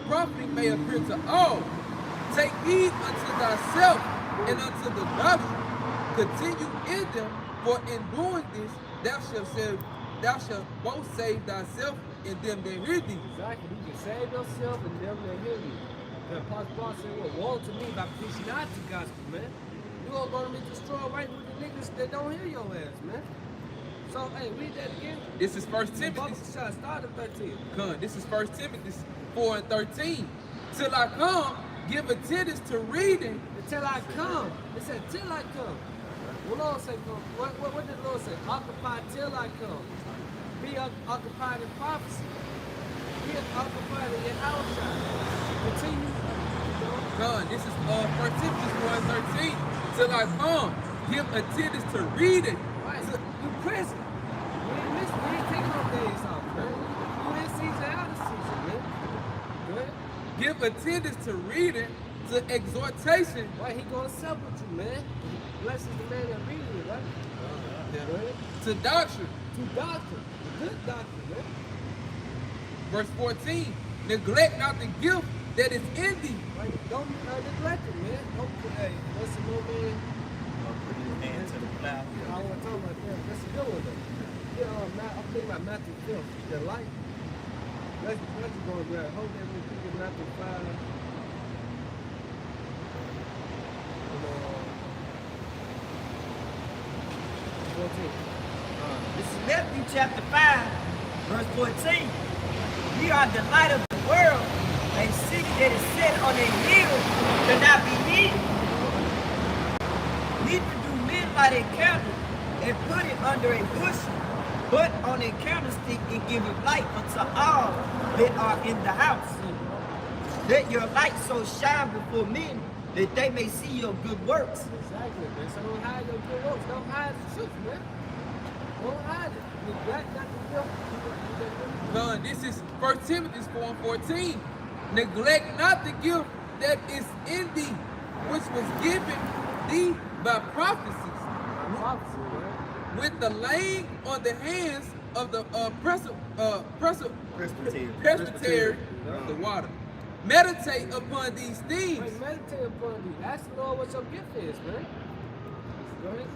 Speaker 4: property may appear to all. Take heed unto thyself and unto the doctrine. Continue in them, for in doing this thou shalt both save thyself and them that hear thee.
Speaker 2: Exactly. You can save yourself and them that hear you. The Apostle Paul said, well, woe to me by preaching not the gospel, man. You are going to be destroyed right with the niggas that don't hear your ass, man. So, hey, read that again.
Speaker 4: This is 1 Timothy.
Speaker 2: Start at 13.
Speaker 4: Come, this is 1 Timothy 4 and 13. Till I come, give attendance to reading.
Speaker 2: Until I come. It said, till I come. What Lord say, come? What did the Lord say? Occupy till I come. Be occupied in prophecy. Be occupied in your house shot. Continue.
Speaker 4: Come, this is 1 Timothy 4 and 13. Till I come, give attendance to reading.
Speaker 2: Right. You present. We ain't taking no days off, man. You in season, out of season, man. Go ahead.
Speaker 4: Give attendance to reading, to exhortation,
Speaker 2: Right, he gonna separate you, man. Blesses the man that reads it, right? Right?
Speaker 4: to doctrine.
Speaker 2: To doctrine, good doctrine, man.
Speaker 4: Verse 14, neglect not the gift that is in thee.
Speaker 2: Right? Don't neglect it, man. Don't put, hey, listen, no man.
Speaker 5: Put his hand to the plow.
Speaker 2: I want to talk about that. That's a good one, though. Yeah, I'm thinking about Matthew 5, the light. Let's go and grab. Hold that real quick in Matthew 5.
Speaker 5: This is Matthew chapter 5, verse 14. We are the light of the world. A city that is set on a hill cannot be hidden. Neither do men light a candle and put it under a bushel, but on a candlestick and give it light unto all that are in the house. Let your light so shine before men that they may see your good works.
Speaker 2: Exactly, man. So don't hide your good works. Don't hide the truth, man. Don't hide it. Neglect not the gift.
Speaker 4: This is 1 Timothy 4:14. Neglect not the gift that is in thee, which was given thee by prophecies,
Speaker 2: Prophecy, man.
Speaker 4: with the laying on the hands of the presbytery, the water. Meditate upon these things.
Speaker 2: Wait, meditate upon thee. Ask the Lord what your gift is, man. Go ahead.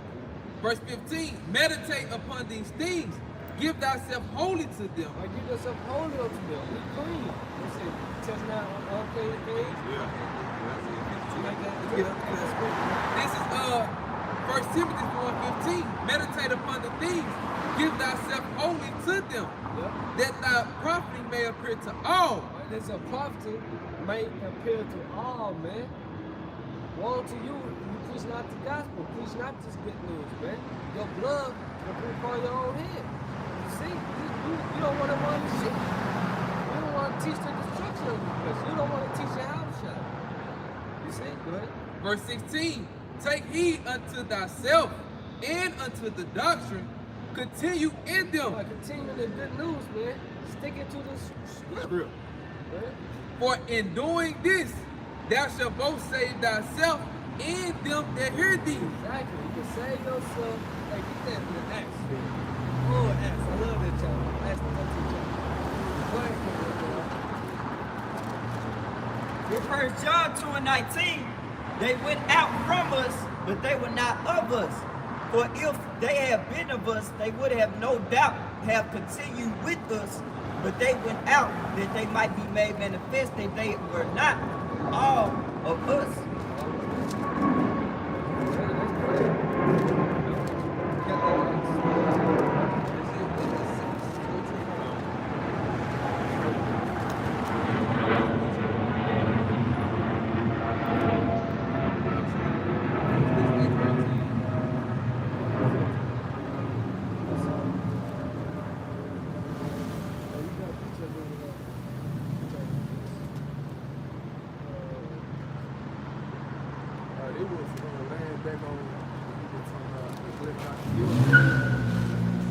Speaker 4: Verse 15, meditate upon these things. Give thyself wholly to them.
Speaker 2: Like give yourself holy unto them. Be clean. They say, test not unclean things.
Speaker 4: This is 1 Timothy 4:15. Meditate upon the things. Give thyself wholly to them, that thy prophecy may appear to all.
Speaker 2: There's a prophecy may appear to all, man. Woe to you, you preach not the gospel, preach not this good news, man. Your blood will be upon your own head. You see, you don't want to run the shit. You don't want to teach the destruction of the place. You don't want to teach your house shot. You see, go ahead.
Speaker 4: Verse 16, take heed unto thyself and unto the doctrine, continue in them.
Speaker 2: Continue the good news, man. Stick it to the script. Right?
Speaker 4: For in doing this, thou shalt both save thyself and them that hear thee.
Speaker 2: Exactly. You can save yourself. Hey, get that in the Acts. Oh, Acts. I love that chapter. Acts 13. Go ahead.
Speaker 5: In 1 John 2:19, they went out from us, but they were not of us. For if they had been of us, they would have no doubt have continued with us. But they went out that they might be made manifest that they were not all of us.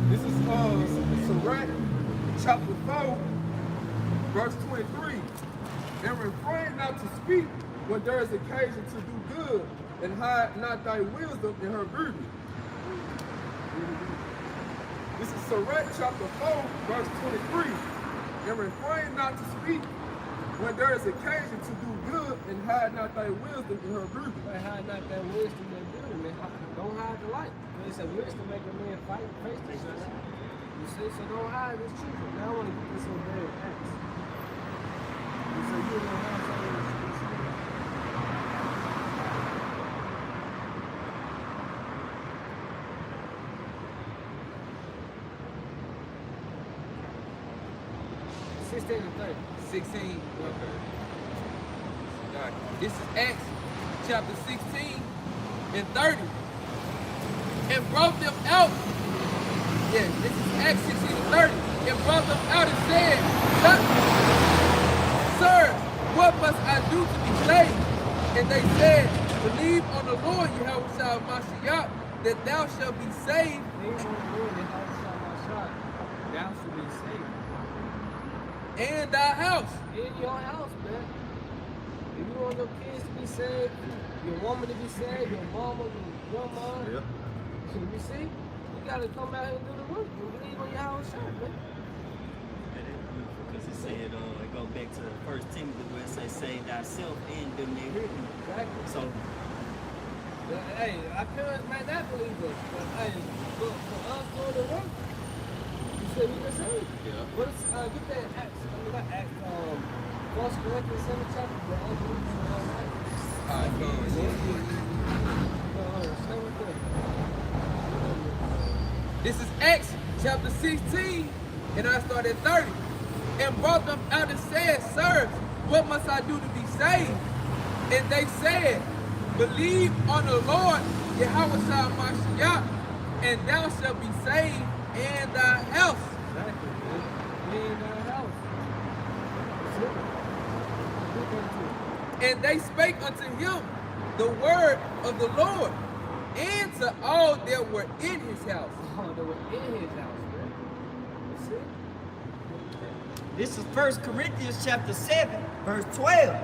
Speaker 3: This is Sirach, chapter 4, verse 23. And refrain not to speak when there is occasion to do good, and hide not thy wisdom in her beauty. This is Sirach, chapter 4, verse 23. And refrain not to speak when there is occasion to do good, and hide not thy wisdom in her beauty.
Speaker 2: But hide not that wisdom and beauty, man. Don't hide the light. They say wisdom make a man fight face to face. You see, so don't hide this truth. Now I want to get this on very Acts. You say you don't have something to speak. and 30.
Speaker 4: 16. Okay. Got it. This is Acts chapter 16 and 30. And brought them out. Yeah, this is Acts 16 and 30. And brought them out and said, Sir, what must I do to be saved? And they said, believe on the Lord Yahushua Mashiach, that thou shalt be saved.
Speaker 2: Believe on the Lord Yahushua, thou shalt be saved.
Speaker 4: And thy house.
Speaker 2: In your house, man. If you want your kids to be saved, your woman to be saved, your mama, your grandma.
Speaker 6: Yeah.
Speaker 2: So you see, you gotta come out here and do the work and believe on your house shop, man.
Speaker 5: Because it said, it goes back to 1 Timothy where it says, save thyself and them that hear you.
Speaker 2: Exactly.
Speaker 5: So,
Speaker 2: Hey, our parents might not believe us, but hey, for us doing the work, you said we can save.
Speaker 6: Yeah.
Speaker 2: What is, get that Acts, not Acts, 1 Corinthians 7 chapter, bro.
Speaker 4: Alright, go on.
Speaker 2: Stay right there.
Speaker 4: This is Acts chapter 16, and I start at 30. And brought them out and said, Sirs, what must I do to be saved? And they said, believe on the Lord, Yahweh Mashiach, and thou shalt be saved and thy house.
Speaker 2: Exactly, man. We in our house. That's it.
Speaker 4: And they spake unto him the word of the Lord, and to all that were in his house.
Speaker 2: Oh, they were in his house, man. That's it.
Speaker 5: this is 1 Corinthians chapter 7, verse 12.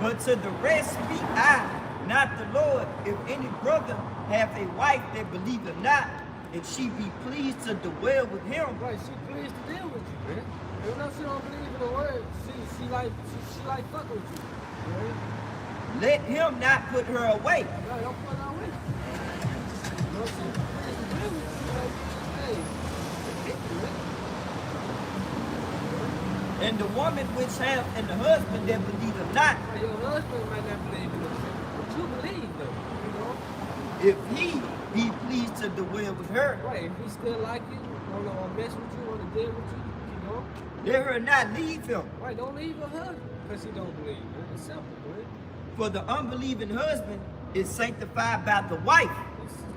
Speaker 5: But to the rest speak I, not the Lord. If any brother have a wife that believeth not, and she be pleased to dwell with him,
Speaker 2: Right, she pleased to deal with you, man. Even though she don't believe in the word, she like fucking with you. Right?
Speaker 5: let him not put her away.
Speaker 2: Right, don't put her away. You know, she pleased to deal with you. Like, hey, hit you, man.
Speaker 5: And the woman which have and the husband that believeth not,
Speaker 2: Right, your husband might not believe in the word, but you believe though, you know?
Speaker 5: if he be pleased to dwell with her,
Speaker 2: Right, if he still like you, wanna mess with you, wanna deal with you know?
Speaker 5: let her not leave him.
Speaker 2: Right, don't leave your husband because he don't believe. Man. It's simple, man.
Speaker 5: For the unbelieving husband is sanctified by the wife,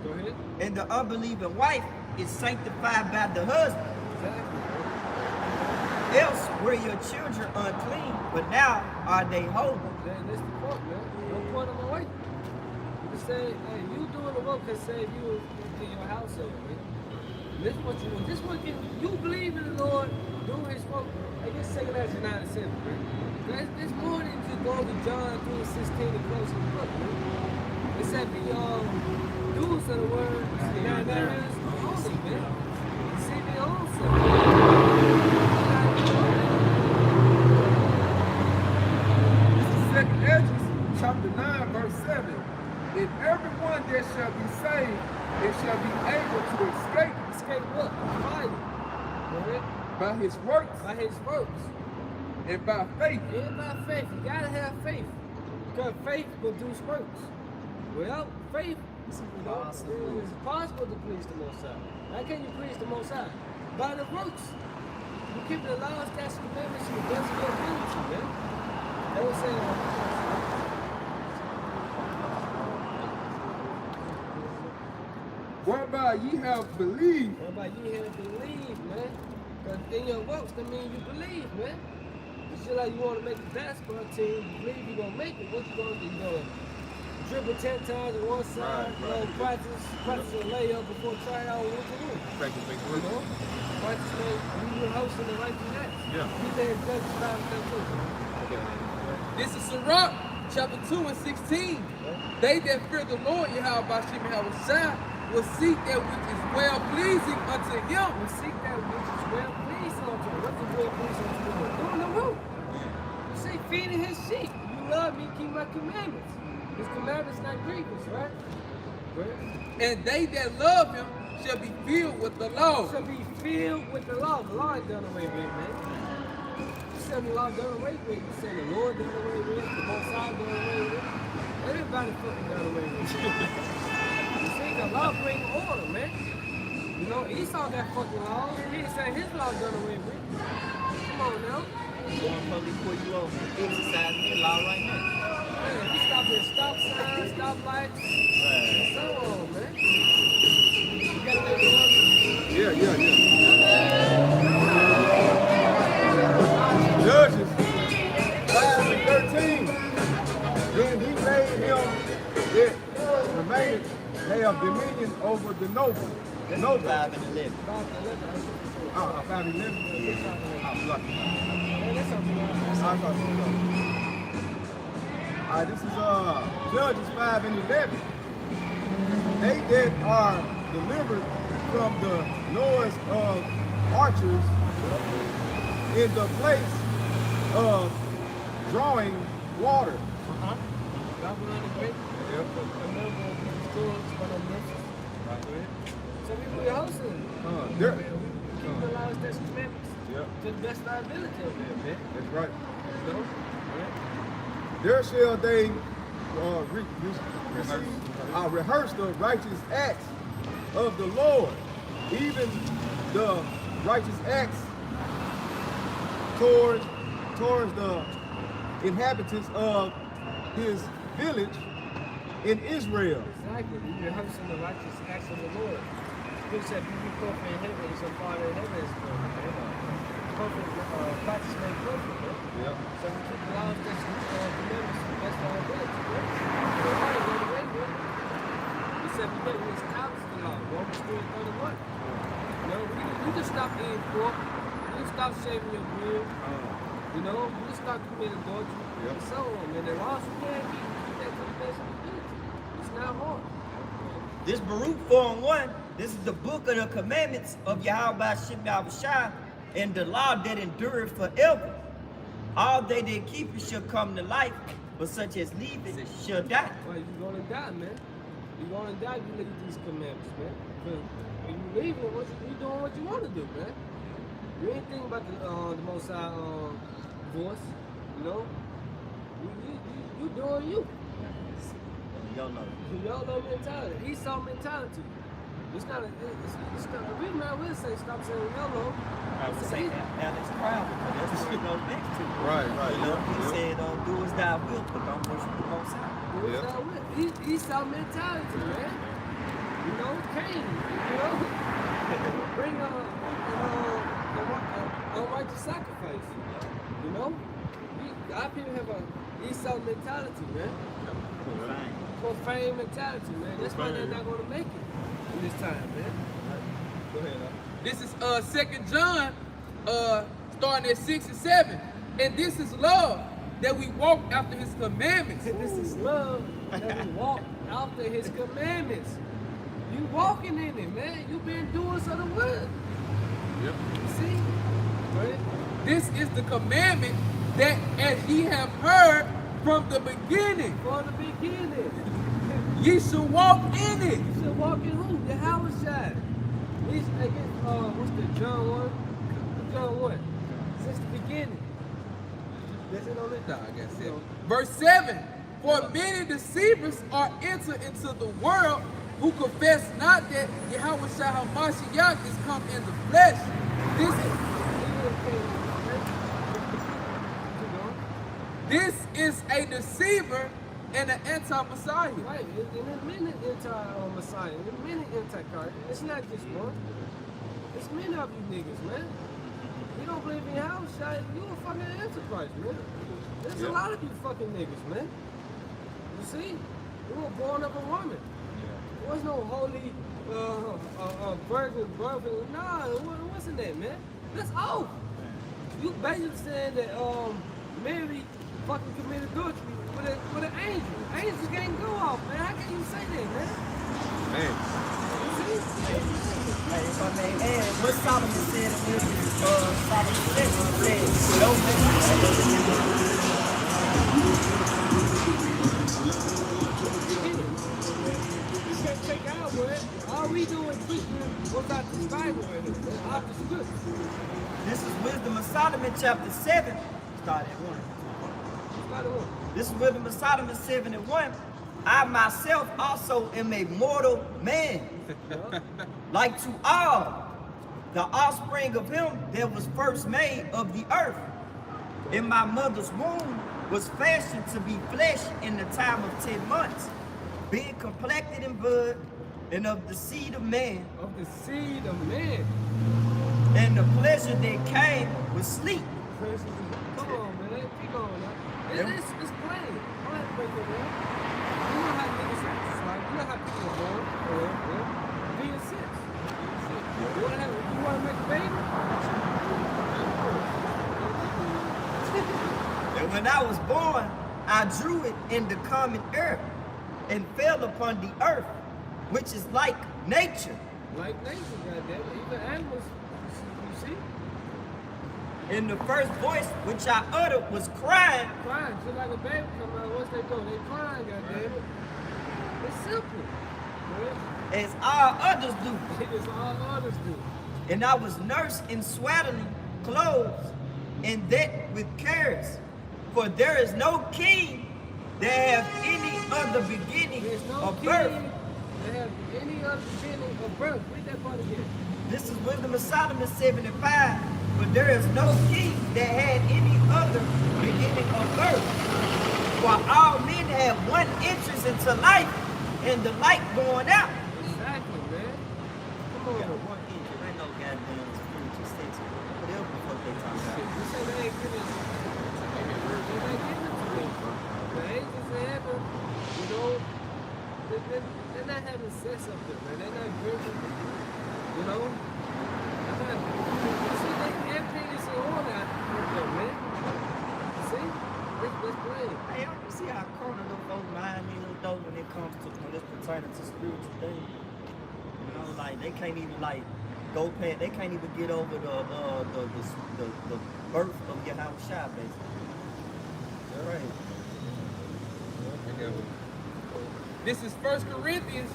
Speaker 2: Go ahead.
Speaker 5: and the unbelieving wife is sanctified by the husband.
Speaker 2: Exactly.
Speaker 5: Else were your children unclean, but now are they holy.
Speaker 2: That's the point, man. Don't point them away. You can say, hey, you doing the work that save you in your household, man. This is what you want. This what you believe in the Lord, doing his work. I guess 2 Corinthians 9 and 7, man. It's more than just going to John 3:16 and close the book, man. It said be doers of the word, and there is holy, man. You see me also.
Speaker 3: This is 2nd Esdras, chapter 9, verse 7. And everyone that shall be saved, it shall be able to escape
Speaker 2: Escape what? Fire. Go ahead.
Speaker 3: by his works
Speaker 2: By his works.
Speaker 3: and by faith.
Speaker 2: Yeah, by faith. You gotta have faith. Because faith produces works. Without faith, it's impossible to please the Most High. How can you please the Most High? By the works. You keep the laws, statutes, and commandments, you best of your ability, man. They were saying,
Speaker 3: Whereby ye have believed,
Speaker 2: whereby you have believed, man. Because in your works, that means you believe, man. It's just like you want to make a basketball team, you believe you're going to make it. What you going to do? You going to dribble 10 times on one side, you know, practice a layup before tryout, what you do?
Speaker 6: Practice makes
Speaker 2: You know? Practice you hosting the right connect.
Speaker 6: Yeah.
Speaker 2: You there just about that too.
Speaker 4: This is Sirach, chapter 2 and 16. They that fear the Lord, Yahweh Bashim Shai, will seek that which is well pleasing unto him.
Speaker 2: We seek that which is well pleasing unto him. What's the well pleasing unto him? Doing the will. You see, feeding his sheep. You love me, keep my commandments. His commandments not grievous, right?
Speaker 4: And they that love him shall be filled with the law.
Speaker 2: Shall be filled with the law. The law is done away with, man. You said the law done away with. You said the Lord done away with. The Most High done away with. Everybody fucking done away with. You see, the law bring order, man. You know, Esau got fucking laws. He didn't say his law done away with. Come on now.
Speaker 5: Going public for you over exercising your law right now.
Speaker 2: Man, we stop at stop signs, stop lights, and so on, man. You gotta make it work.
Speaker 3: yeah. Judges 5 and 13. Then he made him that remained, they have dominion over the noble. The noble.
Speaker 5: 5 and 11.
Speaker 3: 5 and 11.
Speaker 2: Man, that's something else.
Speaker 3: I thought so.
Speaker 7: This is Judges 5 and 11. They that are delivered from the noise of archers in the place of drawing water.
Speaker 2: So we be hustling.
Speaker 7: There.
Speaker 2: Keep the laws, statutes, and commandments to the best of our ability over there, man.
Speaker 7: That's right.
Speaker 2: You know?
Speaker 7: There shall they rehearse the righteous acts of the Lord, even the righteous acts towards the inhabitants of his village in Israel.
Speaker 2: Exactly. You're rehearsing the righteous acts of the Lord. Good said, "Be perfect in heaven, so Father in heaven is perfect. Practice made perfect." Man.
Speaker 7: Yep.
Speaker 2: So we keep the laws, statutes, and commandments to the best of our ability. Man. He said, "We don't establish the law." Romans 3:31. You know, you can stop eating pork. You can stop shaving your beard. You know, you can stop committing adultery and so on. And the laws you can't keep that to the best of your ability. It's not hard.
Speaker 5: This Baruch 4:1, this is the book of the commandments of Yahweh Shem Yahushua, and the law that endureth forever. All they that keep it shall come to life, but such as leave it shall die.
Speaker 2: Well, you're gonna die, man. You're gonna die if you look at these commandments, man. Because when you leave it, you doing what you want to do, man. You ain't thinking about the Most High voice, you know. You doing you. YOLO mentality. Esau mentality. It's not a. It's not. The reason I will say stop saying YOLO.
Speaker 5: I would say Alex Crown, because that's what it goes next to.
Speaker 7: Right.
Speaker 5: You know, he said, do as thou wilt, but don't worship the Most High.
Speaker 2: Do as thou wilt. Esau mentality, man. You know, Cain. You know, bring a righteous sacrifice. You know, our people have a Esau mentality, man. Profane mentality, man. That's why they're not going to make it in this time, man.
Speaker 7: Go ahead.
Speaker 4: This is 2 John, starting at 6 and 7. And this is love, that we walk after his commandments.
Speaker 2: This is love that we walk after his commandments. You walking in it, man. You been doing of the word.
Speaker 7: Yep.
Speaker 2: You see? Right?
Speaker 4: This is the commandment that as ye have heard from the beginning,
Speaker 2: From the beginning.
Speaker 4: ye shall walk in it.
Speaker 2: You should walk in who? The Howard side. What's the John 1? John 1. Since the beginning. That's it on it?
Speaker 4: No, I guess it. Verse 7. For many deceivers are entered into the world, who confess not that Yahweh Shah HaMashiach is come in the flesh. This is a deceiver and an anti-Messiah.
Speaker 2: Right, and there's many anti-Messiah, there's many anti-Christ. It's not just one. It's many of you niggas, man. You don't believe in house, you a fucking antichrist, man. There's a lot of you fucking niggas, man. You see? You were born of a woman. There was no holy virgin birth. Nah, it wasn't that, man. That's off. You basically saying that Mary fucking committed adultery with an angel. Angels can't go off, man. How can you say that, man?
Speaker 7: Man.
Speaker 2: You see?
Speaker 5: Hey, if I may add, what Solomon said in Wisdom, Solomon said, no
Speaker 2: You can't take our word. All we do is preaching what's out this Bible right here, man. Out the scripture.
Speaker 5: This is Wisdom of Solomon, chapter 7. Start at 1. This is Wisdom of Solomon 7 and 1. I myself also am a mortal man, like to all, the offspring of him that was first made of the earth. In my mother's womb was fashioned to be flesh in the time of 10 months, being complected in blood and of the seed of man.
Speaker 2: Of the seed of man.
Speaker 5: And the pleasure that came was sleep.
Speaker 2: Come on, man. Keep on now. It's plain. I don't have to break it down. You know how niggas are, right? You know how people are born. Being sick. You want to make a baby?
Speaker 5: And when I was born, I drew it in the common earth and fell upon the earth, which is like nature.
Speaker 2: Like nature, goddamn it. Even animals, you see?
Speaker 5: And the first voice which I uttered was crying.
Speaker 2: Crying, just like a baby come out. What's they doing? They crying, goddamn it. It's simple. Right?
Speaker 5: As all others do.
Speaker 2: It's all others do.
Speaker 5: And I was nursed in swaddling clothes, and that with cares. For there is no king that have any other beginning
Speaker 2: There's no
Speaker 5: of
Speaker 2: king
Speaker 5: birth.
Speaker 2: that have any other beginning of birth. Read that part again.
Speaker 5: This is Wisdom of Solomon 75. But there is no king that had any other beginning of birth. For all men have one entrance into life, and the light going out.
Speaker 2: Exactly, man. Come on.
Speaker 5: One entrance. Ain't no goddamn spiritual sex. Whatever the fuck they talking about.
Speaker 2: You say they ain't giving it. They ain't giving it to me. The angels in heaven, you know, they're not having sex up there, man. They're not drinking, you know. They're not, see, everything is in order out there, man. See? Let's play.
Speaker 5: Hey, I don't see how corner them folks mind me though when it comes to when it's pertaining to spiritual things. You know, like they can't even like go past. They can't even get over the birth of Yahweh Shai, basically. Right.
Speaker 4: This is 1 Corinthians.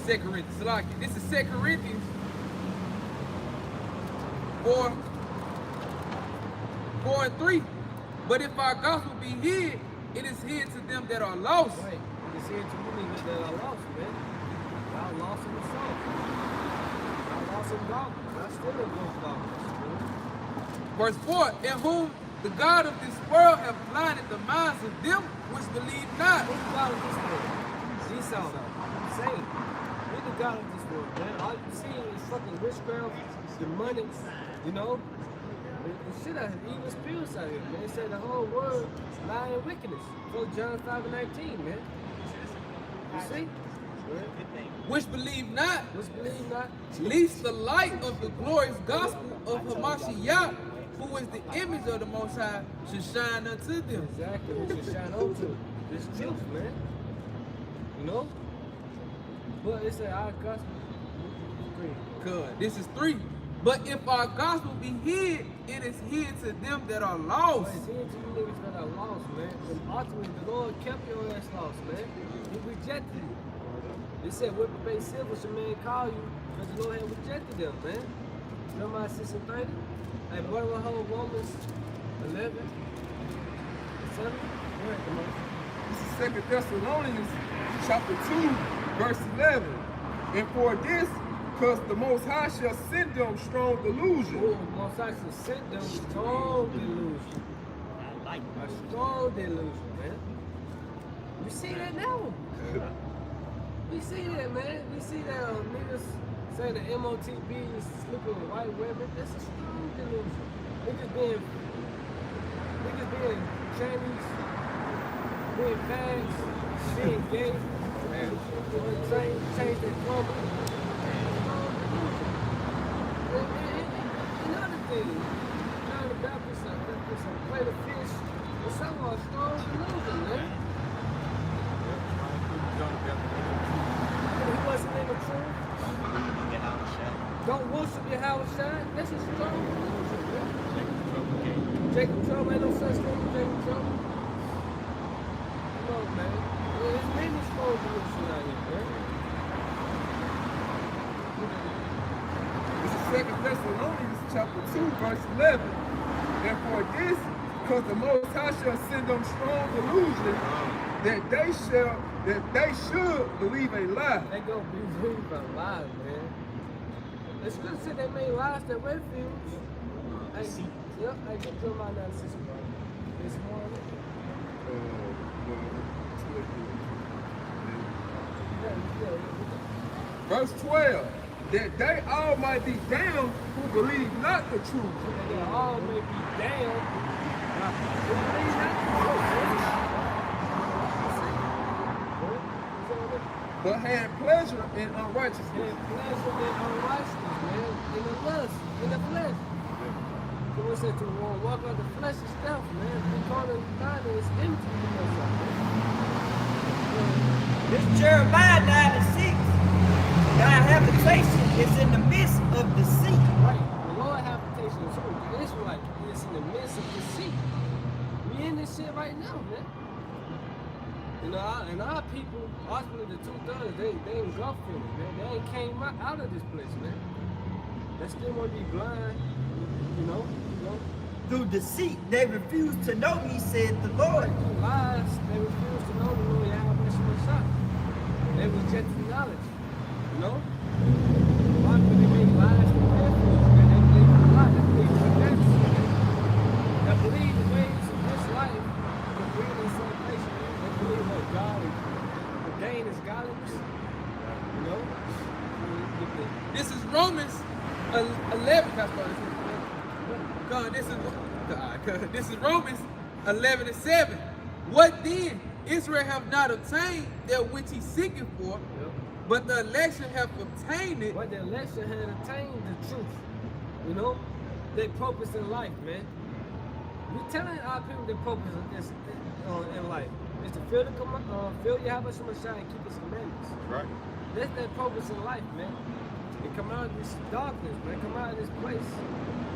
Speaker 4: 2 Corinthians. Salaki. This is 2 Corinthians 4:3. But if our gospel be hid, it is hid to them that are lost.
Speaker 2: Right. It's here to me that I lost, man. I lost in the soul. I lost in darkness. I still in those darkness, man.
Speaker 4: Verse 4, in whom the God of this world have blinded the minds of them which believe not.
Speaker 2: Who's the God of this world? Esau. Satan. We're the God of this world, man. All you see is fucking witchcraft, demonic, you know? The shit out here, evil spirits out here, man. They say the whole world lie in wickedness. Go John 5:19, man. You see?
Speaker 4: Which believe not,
Speaker 2: Let's believe not.
Speaker 4: least the light of the glorious gospel of Hamashiach, who is the image of the Most High, should shine unto them.
Speaker 2: Exactly, we should shine on to this truth, man. You know? But it's our gospel.
Speaker 4: Good. This is 3. But if our gospel be hid, it is hid to them that are lost.
Speaker 2: It's here to you niggas that are lost, man. And ultimately, the Lord kept your ass lost, man. He rejected you. He said, "What the base silver should man call you?" Because the Lord had rejected them, man. Jeremiah 6:30. Hey, boy, we'll hold Romans 11. 7. Go ahead, come on.
Speaker 3: This is 2 Thessalonians chapter 2, verse 11. And for this, because the Most High shall send them strong delusion.
Speaker 2: Oh, Most High should send them strong delusion.
Speaker 5: I like
Speaker 2: A strong delusion, man. We see that now. We see that, man. We see that niggas say the MOTB is sleeping with white women. That's a strong delusion. Niggas being Chinese, being fags, being gay, change their clothing. Another thing, John the Baptist, a plate of fish, it's something a strong delusion, man. He wasn't in the truth. Don't worship Yahweh Shai. That's a strong delusion, man. Jacob Trouble ain't no such thing as Jacob Trouble. Come on, man. There's many strong delusions out here, man.
Speaker 3: This is 2 Thessalonians chapter 2, verse 11. And for this, because the Most High shall send them strong delusion, that they should believe a lie.
Speaker 2: They gonna believe a lie, man. It's good to say they made lies that refuge. Hey, yep, I get to my analysis, bro. This morning.
Speaker 3: Verse 12. That they all might be damned who believe not the truth.
Speaker 2: And they all may be damned. Who believe not the truth, man.
Speaker 3: But had pleasure in unrighteousness.
Speaker 2: And pleasure in unrighteousness, man. In the lust, in the flesh. Come on, say to walk out the flesh is death, man. The corner of the body is empty in us, man.
Speaker 5: This Jeremiah 9:6. Thy habitation is in the midst of the sea.
Speaker 2: Right. The Lord habitation is who? The Israelite is in the midst of the sea. We in this shit right now, man. You know, and our people, ultimately the 2/3, they engulfed in it, man. They ain't came out of this place, man. They still want to be blind, you know.
Speaker 5: Through deceit, they refuse to know me, said the Lord.
Speaker 2: Through lies, they refuse to know the Lord Yahweh Shemashah. They reject the knowledge, you know. Why could they make lies to refuge, man? They believe in God, they believe in redemption. They believe the ways of this life will bring them salvation. They believe what God ordained as godliness, you know.
Speaker 4: This is Romans 11. This is Romans 11:7. What then? Israel have not obtained that which he seeketh for, but the election have obtained it.
Speaker 2: But the election had attained the truth, you know. Their purpose in life, man. We telling our people their purpose in life is to feel Yahweh Shemashah and keep his commandments.
Speaker 7: Right.
Speaker 2: That's their purpose in life, man. And come out of this darkness, man. Come out of this place.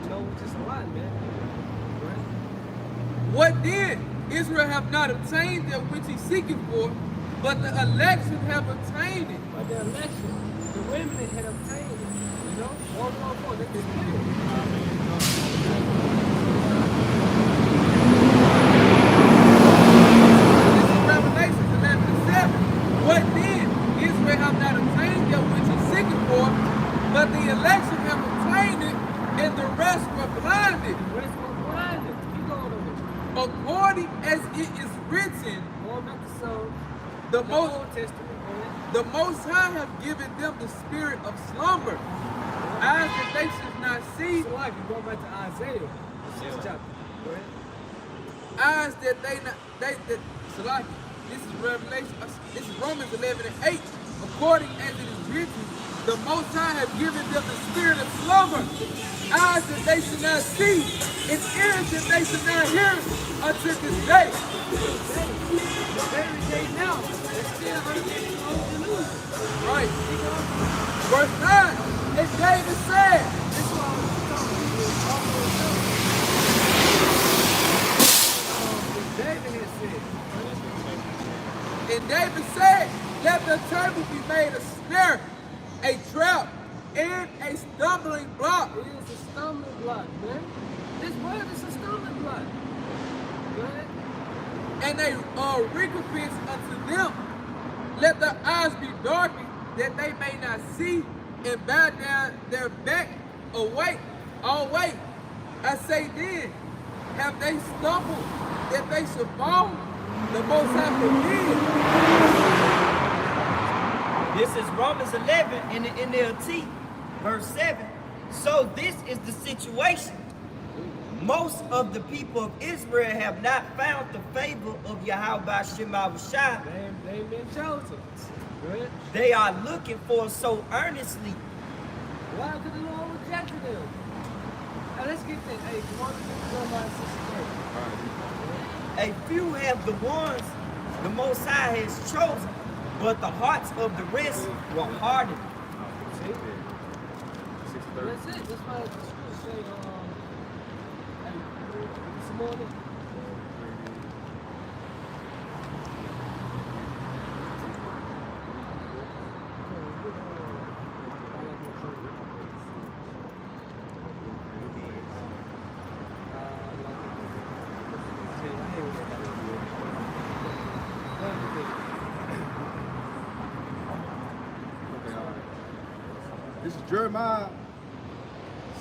Speaker 2: You know, which is a lot, man. Right?
Speaker 4: What then? Israel have not obtained that which he seeketh for, but the election have obtained it.
Speaker 2: But the election, the women had obtained it. You know? 1:4, that's the spirit.
Speaker 4: This is Revelation 11:7. What then? Israel have not obtained that which he seeketh for, but the election have obtained it, and the rest were blinded.
Speaker 2: The rest were blinded. Keep going over it.
Speaker 4: According as it is written,
Speaker 2: Going back to Psalms,
Speaker 4: the
Speaker 2: Old Testament, man.
Speaker 4: the Most High have given them the spirit of slumber, eyes that they should not see,
Speaker 2: So like, you go back to Isaiah, the 6th chapter. Go ahead.
Speaker 4: eyes that Salaki. This is Revelation. This is Romans 11:8. According as it is written, the Most High have given them the spirit of slumber, eyes that they should not see, and ears that they should not hear until this day.
Speaker 2: The very day now, they're still under the news.
Speaker 4: Right. Verse 9. And David said,
Speaker 2: This is why I was talking to you David had said.
Speaker 4: and David said, let the table be made a snare, a trap, and a stumbling block.
Speaker 2: It is a stumbling block, man. This word is a stumbling block. Go ahead.
Speaker 4: And a recompense unto them. Let their eyes be darkened, that they may not see, and bow down their back away. I say then, have they stumbled that they should fall? The Most High forbid.
Speaker 5: This is Romans 11 in the NLT, verse 7. So this is the situation. Most of the people of Israel have not found the favor of Yahweh Shemashah.
Speaker 2: They ain't been chosen. Go ahead.
Speaker 5: They are looking for so earnestly.
Speaker 2: Why could the Lord reject them? Now let's get that. Hey, come on, go by sister.
Speaker 5: A few have the ones the Most High has chosen, but the hearts of the rest were hardened.
Speaker 2: See? That's it. That's why the scripture say, hey, this morning.
Speaker 7: This is Jeremiah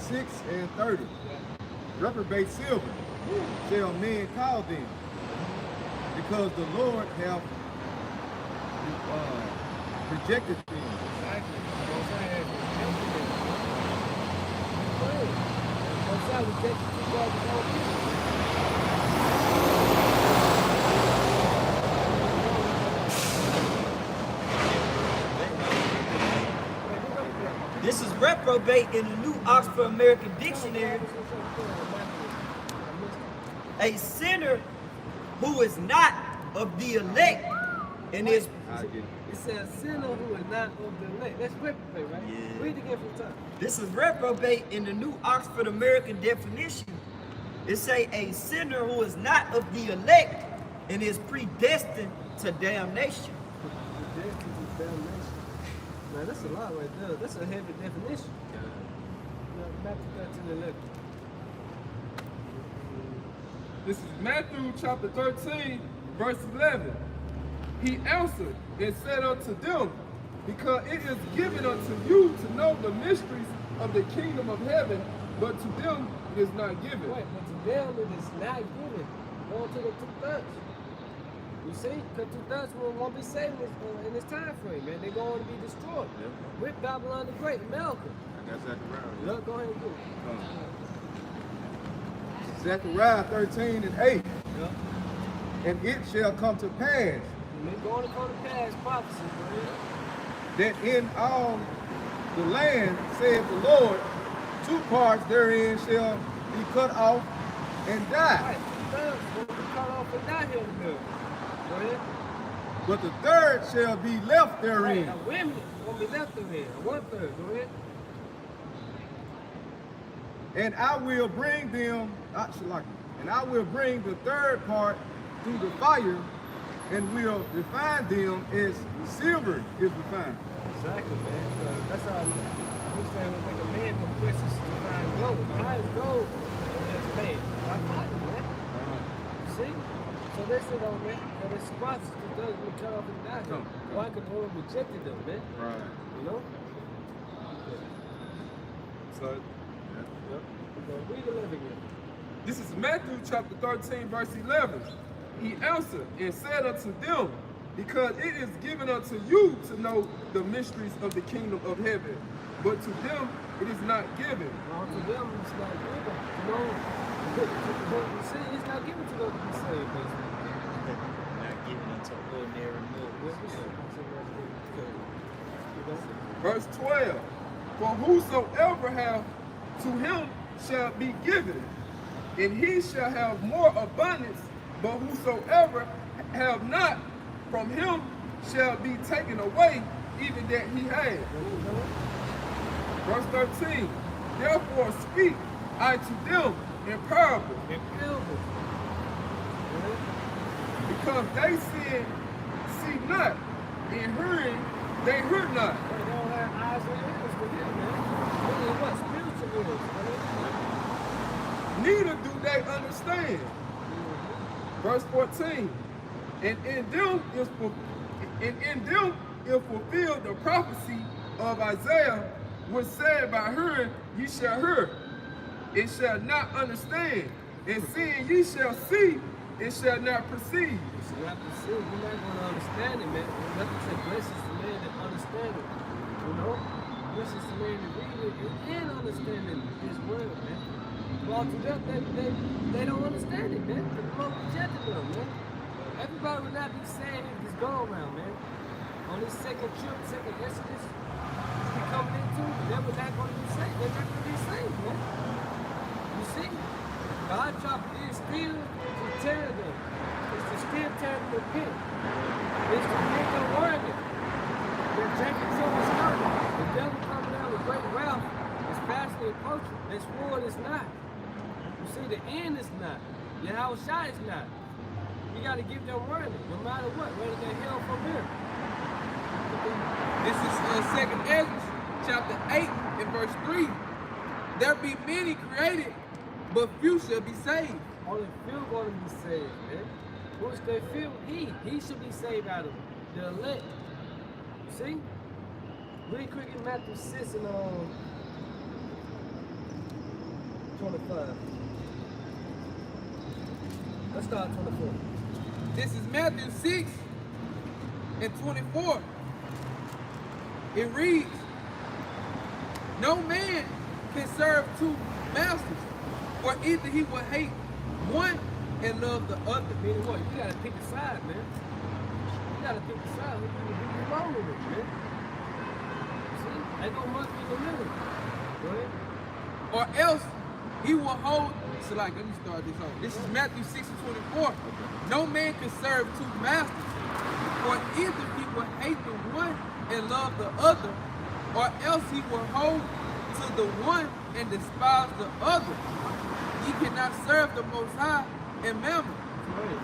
Speaker 7: 6:30. Reprobate silver shall men call them, because the Lord have rejected them.
Speaker 5: This is reprobate in the New Oxford American Dictionary. a sinner who is not of the elect and is
Speaker 2: It says sinner who is not of the elect. That's reprobate, right?
Speaker 5: Yeah.
Speaker 2: Read it again from the top.
Speaker 5: this is reprobate in the New Oxford American definition. It say a sinner who is not of the elect and is predestined to damnation.
Speaker 2: Predestined to damnation. Man, that's a lot right there. That's a heavy definition. Matthew 13:11.
Speaker 3: This is Matthew chapter 13, verse 11. He answered and said unto them, because it is given unto you to know the mysteries of the kingdom of heaven, but to them it is not given.
Speaker 2: Right, but to them it is not given. Going to the 2/3. You see, the 2/3 won't be saved in this time frame, man. They're going to be destroyed. With Babylon the Great, America.
Speaker 7: I got Zechariah.
Speaker 2: Look, go ahead and do it.
Speaker 7: Zechariah 13:8.
Speaker 2: Yeah.
Speaker 7: And it shall come to pass
Speaker 2: They're going to come to pass prophecy, man.
Speaker 7: that in all the land, saith the Lord, 2 parts therein shall be cut off and die.
Speaker 2: Right, 2/3 will be cut off and die here in the middle. Go ahead.
Speaker 7: But the third shall be left therein.
Speaker 2: Right, a remnant won't be left in here. 1/3. Go ahead.
Speaker 7: And I will bring them, and I will bring the third part through the fire, and will refine them as silver is refined.
Speaker 2: Exactly, man. That's how we saying we make a man from precious to find gold. How is gold that's made? By fire, man. See? So they said, oh man, that it's prophecy that does be cut off and die. Why could the Lord rejected them, man?
Speaker 7: Right.
Speaker 2: You know?
Speaker 3: So
Speaker 2: Yep. Read 11 again.
Speaker 3: this is Matthew chapter 13, verse 11. He answered and said unto them, because it is given unto you to know the mysteries of the kingdom of heaven, but to them it is not given.
Speaker 2: Well, to them it's not given. You know, you see, it's not given to them to be saved, basically.
Speaker 8: Not given unto ordinary mortals.
Speaker 3: Verse 12. For whosoever have, to him shall be given, and he shall have more abundance, but whosoever have not, from him shall be taken away, even that he had. Verse 13. Therefore speak I to them in parables, because they see not, and hearing they hear not.
Speaker 2: They don't have eyes or ears to hear, man. Really, what? Spiritual ears,
Speaker 3: Neither do they understand. Verse 14. And in them is fulfilled the prophecy of Isaiah, which said, by hearing ye shall hear, and shall not understand, and seeing ye shall see, and shall not perceive.
Speaker 2: So you have to see, you're not going to understand it, man. You have to say, blessed is the man that understands it. You know? Blessed is the man that reads it and understanding his word, man. Well, to them, they don't understand it, man. The Lord rejected them, man. Everybody will not be saved if this go around, man. On this second trip, second Exodus, we coming into, they were not going to be saved. They're not going to be saved, man. You see? God dropped it still to tear them. It's to still tear them to pit. It's to make them worthy. They're drinking so much water. The devil coming down with great wealth is fastly approaching. This war is not. You see, the end is not. Yahweh Shai is not. You got to give them worthy, no matter what, whether they're hell from here.
Speaker 4: This is 2nd Ezra, chapter 8 and verse 3. There be many created, but few shall be saved.
Speaker 2: Only few going to be saved, man. Who's the few? He should be saved out of them. The elect. You see? Read quick in Matthew 6 and 25. Let's start 24.
Speaker 4: This is Matthew 6 and 24. It reads, no man can serve 2 masters, for either he will hate one and love the other.
Speaker 2: Meaning what? You gotta pick a side, man. You gotta pick a side. Who you wrong with it, man? See? Ain't no monkey in the middle. Go ahead.
Speaker 4: Or else He will hold, so like, let me start this off. This is Matthew 6:24. No man can serve two masters, for either he will hate the one and love the other, or else he will hold to the one and despise the other. Ye cannot serve the Most High and mammon.
Speaker 2: Right.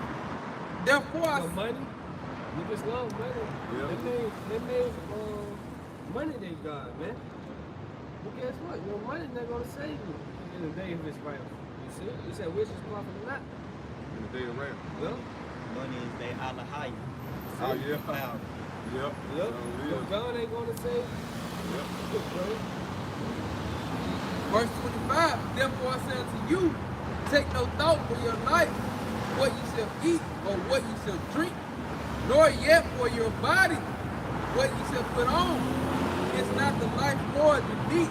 Speaker 4: Therefore, I
Speaker 2: So money, niggas love money. They made money they God, man. But guess what? Your money not gonna save you in the day of this right. You see? You said which is profit or not?
Speaker 7: In the day of wrath.
Speaker 2: Well,
Speaker 8: Money is they alahaya.
Speaker 7: Oh, yeah.
Speaker 8: Power.
Speaker 7: Yep.
Speaker 2: look,
Speaker 7: So,
Speaker 2: your
Speaker 7: yeah.
Speaker 2: God ain't gonna save you.
Speaker 7: Yep.
Speaker 2: Look, bro.
Speaker 4: verse 25, therefore I say unto you, take no thought for your life, what you shall eat or what you shall drink, nor yet for your body, what you shall put on. Is not the life more than meat,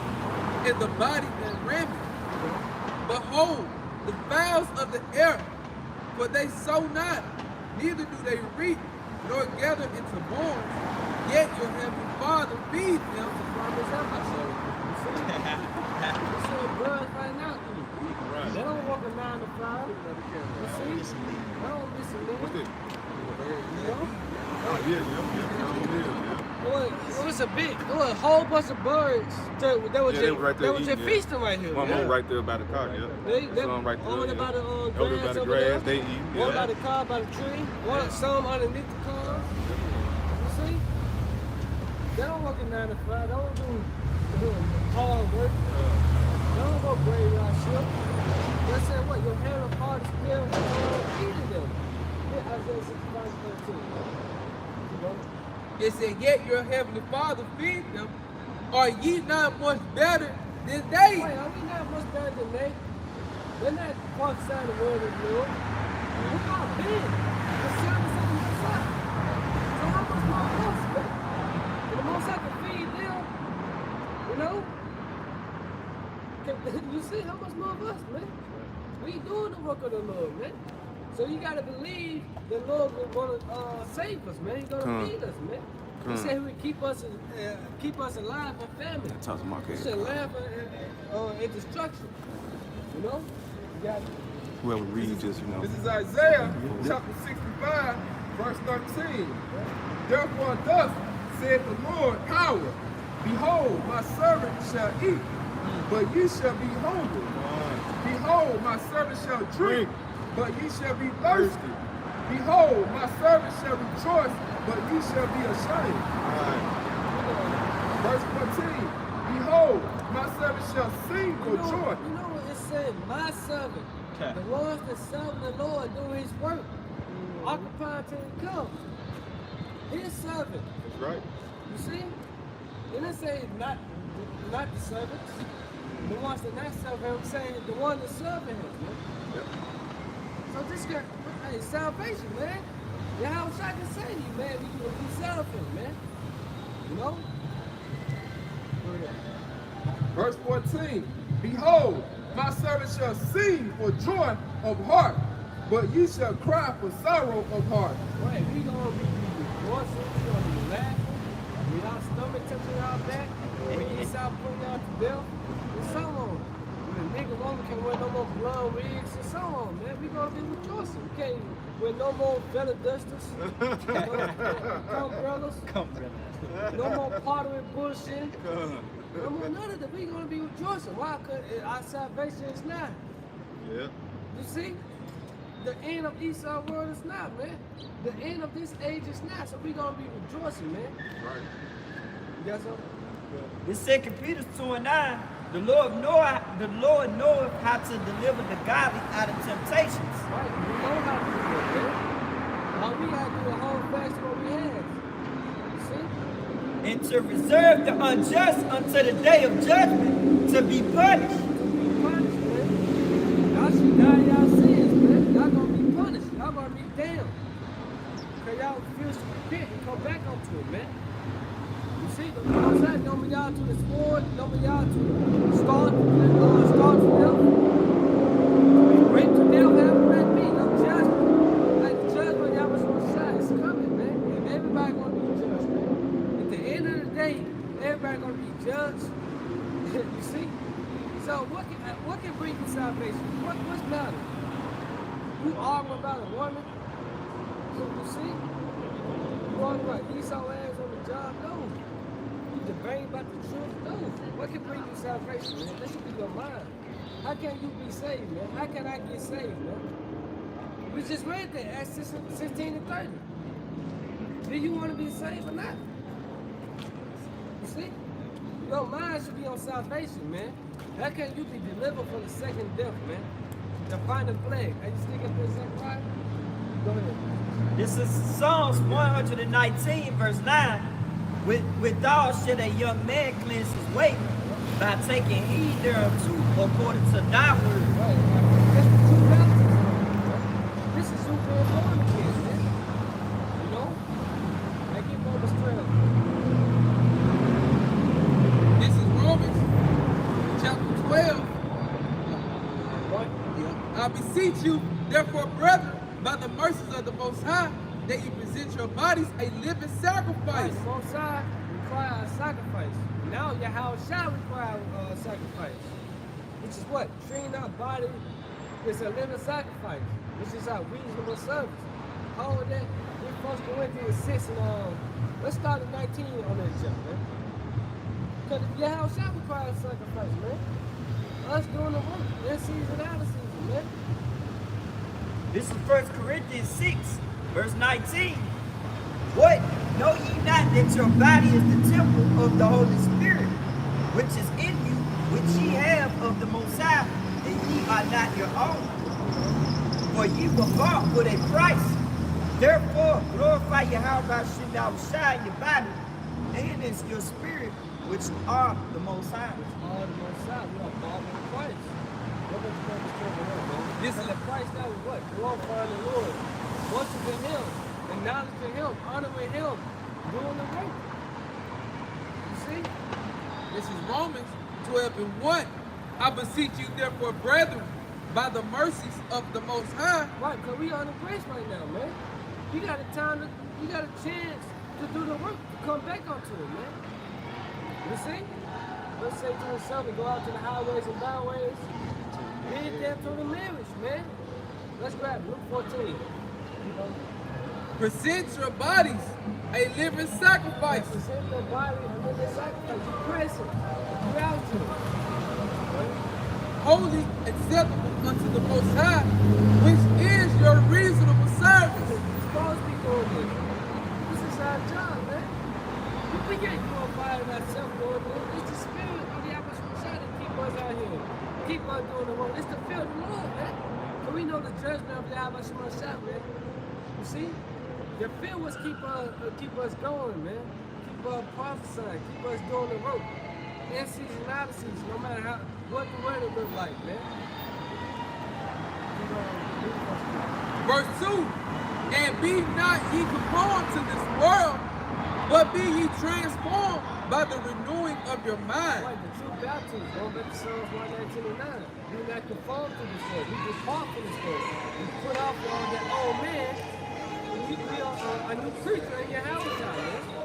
Speaker 4: and the body than raiment? Behold, the fowls of the air, for they sow not, neither do they reap, nor gather into barns, yet your heavenly Father feeds them.
Speaker 2: You see a bird right now.
Speaker 7: Right.
Speaker 2: They don't walk a 9 to 5. You see? They don't listen to
Speaker 7: What's
Speaker 2: them.
Speaker 7: that?
Speaker 2: You know?
Speaker 7: Oh, yeah.
Speaker 2: It was a big, it was a whole bunch of birds that were
Speaker 7: Yeah, they were right there
Speaker 2: just
Speaker 7: eating, yeah.
Speaker 2: feasting right here.
Speaker 7: One
Speaker 2: yeah.
Speaker 7: right there by the car, yeah.
Speaker 2: They
Speaker 7: Some right there,
Speaker 2: over
Speaker 7: yeah.
Speaker 2: by the
Speaker 7: Over
Speaker 2: grass
Speaker 7: by the
Speaker 2: over
Speaker 7: grass,
Speaker 2: there.
Speaker 7: they eat,
Speaker 2: One
Speaker 7: yeah.
Speaker 2: by the car, by the tree. One, some underneath the car. You see? They don't work a 9 to 5. They don't do hard work. They don't go graveyard shift. They say what? Your heavenly Father still feeding them. Yeah, Isaiah 65:13. You know?
Speaker 4: It said, yet your heavenly Father feeds them. Are ye not much better than they?
Speaker 2: Wait, are we not much better than they? They're not prophesying the word of the Lord. Look how big the sun is on the side. So how much more of us, man? And the most I can feed them, you know? You see how much more of us, man? We doing the work of the Lord, man. So you gotta believe the Lord is gonna save us, man. He's gonna feed us, man. He said he would keep us alive and family.
Speaker 6: Talk to Mark.
Speaker 2: He said life and destruction. You know? You got
Speaker 6: Whoever reads this, you know.
Speaker 3: This is Isaiah chapter 65, verse 13. Therefore thus said the Lord power, behold, my servant shall eat, but ye shall be hungry. Behold, my servant shall drink, but ye shall be thirsty. Behold, my servant shall rejoice, but ye shall be ashamed. Verse 14. Behold, my servant shall sing for joy.
Speaker 2: You know what it said? My servant. The ones that serve the Lord doing his work. Occupying till he comes. His servant.
Speaker 7: That's right.
Speaker 2: You see? And it say not the servants. The ones that not serve him, saying the one that serving him. Man.
Speaker 7: Yep.
Speaker 2: So this guy, hey, salvation, man. Yeah, how I can say to you, man, we serve him, man. You know?
Speaker 3: Verse 14. Behold, my servant shall sing for joy of heart, but ye shall cry for sorrow of heart.
Speaker 2: Right, we gonna be rejoicing, we gonna be laughing, with our stomach touching our back, when you start putting out to death, and so on. When the nigga woman can wear no more blonde wigs and so on, man. We gonna be rejoicing. We can't wear no more feather dusters, umbrellas, no more pottery bullshit. No more none of that. We gonna be rejoicing. Why? Because our salvation is now.
Speaker 7: Yeah.
Speaker 2: You see? The end of Esau world is not, man. The end of this age is not. So we gonna be rejoicing, man.
Speaker 7: Right.
Speaker 2: You got something?
Speaker 5: In 2 Peter 2:9, the Lord knoweth how to deliver the godly out of temptations.
Speaker 2: Right. We know how to do it, man. All we gotta do is hold fast to what we have. You see?
Speaker 5: And to reserve the unjust unto the day of judgment to be punished.
Speaker 2: Be punished, man. Y'all should die y'all sins, man. Y'all gonna be punished. Y'all gonna be damned. Because y'all refuse to repent and come back onto it, man. You see, the Most High don't be y'all to the sword, don't be y'all to starve to death. Rape to death, have that be no judgment. Like the judgment y'all was gonna shine, it's coming, man. And everybody gonna be judged, man. At the end of the day, everybody gonna be judged. You see? So what can bring you salvation? What's matter? You argue about a woman? You see? You argue about Esau ass on the job? No. You debate about the truth? No. What can bring you salvation, man? That should be your mind. How can you be saved, man? How can I get saved, man? We just read that, Acts 16 and 30. Do you want to be saved or not? You see? Your mind should be on salvation, man. How can you be delivered from the second death, man? The final plague. Are you sticking to the second right? Go ahead.
Speaker 5: This is Psalms 119, verse 9. Withal should a young man cleanse his way by taking heed thereunto according to thy word.
Speaker 2: Right. That's the true baptism. This is super important kids, man. You know? Now get Romans 12.
Speaker 4: This is Romans chapter 12.
Speaker 2: What?
Speaker 4: I beseech you, therefore, brethren, by the mercies of the Most High, that you present your bodies a living sacrifice.
Speaker 2: Right, both sides require a sacrifice. Now Yahweh shall require a sacrifice. Which is what? Treating our body is a living sacrifice. Which is our reasonable service. How would that? We're supposed to go into 6 and let's start at 19 on that jump, man. Because Yahweh shall require a sacrifice, man. Us doing the work in season, out of season, man.
Speaker 5: This is 1 Corinthians 6, verse 19. What? Know ye not that your body is the temple of the Holy Spirit, which is in you, which ye have of the Most High, and ye are not your own? For ye were bought with a price. Therefore, glorify Yahweh Shai in your body, and in your spirit, which are the Most High.
Speaker 2: All the Most High, we are bought with a price. What was the purpose of the Lord, man?
Speaker 4: This is
Speaker 2: the price that was what? Glorifying the Lord. Worshiping Him. Acknowledging Him. Honoring Him. Doing the work. You see?
Speaker 4: This is Romans 12 and 1. I beseech you, therefore, brethren, by the mercies of the Most High.
Speaker 2: Right, because we on the grace right now, man. You got a time, you got a chance to do the work, to come back onto it, man. You see? Let's say to himself and go out to the highways and byways. Bid them to the marriage, man. Let's grab Luke 14. You know?
Speaker 4: Present your bodies a living sacrifice.
Speaker 2: Present your body a living sacrifice. You present. You out to it.
Speaker 4: Holy, acceptable unto the Most High, which is your reasonable service.
Speaker 2: You're supposed to be doing this. This is our job, man. We can't glorify ourselves doing this. It's the spirit of the Apostle that keep us out here. Keep us doing the work. It's the fear of the Lord, man. So we know the judgment of the Apostle, man. You see? The fear was keep us going, man. Keep us prophesying. Keep us doing the work. In season, out of season, no matter what the weather look like, man.
Speaker 4: Verse 2, and be not ye conformed to this world, but be ye transformed by the renewing of your mind.
Speaker 2: Right, the true baptism, going back to Psalms 119 and 9. Do not conform to this world. We depart from this world. We put off all that old man. We are a new creature in your house, man.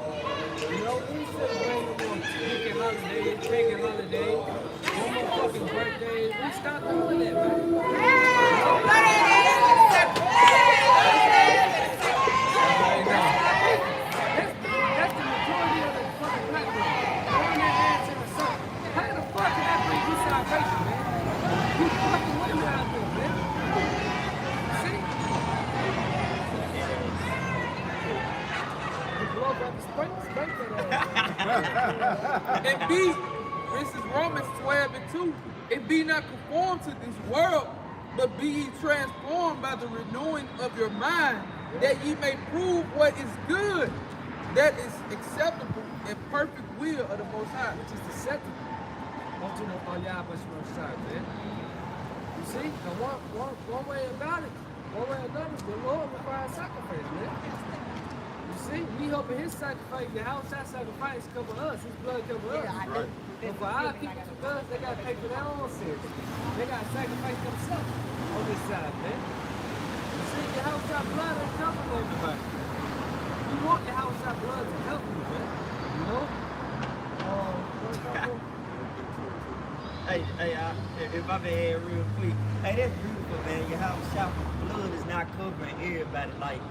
Speaker 2: You know, we celebrate no more weekend holidays, pagan holidays, no more fucking birthdays. We stop doing that, man. That's the majority of the fucking black people. Throwing their ass in the sun. How the fuck can that bring you salvation, man? You fucking women out there, man. See? You blow up the spring that
Speaker 4: And be, this is Romans 12 and 2, and be not conformed to this world, but be ye transformed by the renewing of your mind, that ye may prove what is good, that is acceptable and perfect will of the Most High.
Speaker 2: which is deceptive. On Yahweh's side, man. You see? And one way about it, one way or another, the Lord requires sacrifice, man. You see? We hoping his sacrifice, the house that sacrifice cover us, his blood cover us. But for our people to us, they got to pay for their own sins. They got to sacrifice themselves on this side, man. You see, your house got blood ain't covering everybody. You want your house got blood to help you, man. You know?
Speaker 5: Hey, if I may add real quick, hey, that's beautiful, man. Your house shot blood is not covering everybody. Like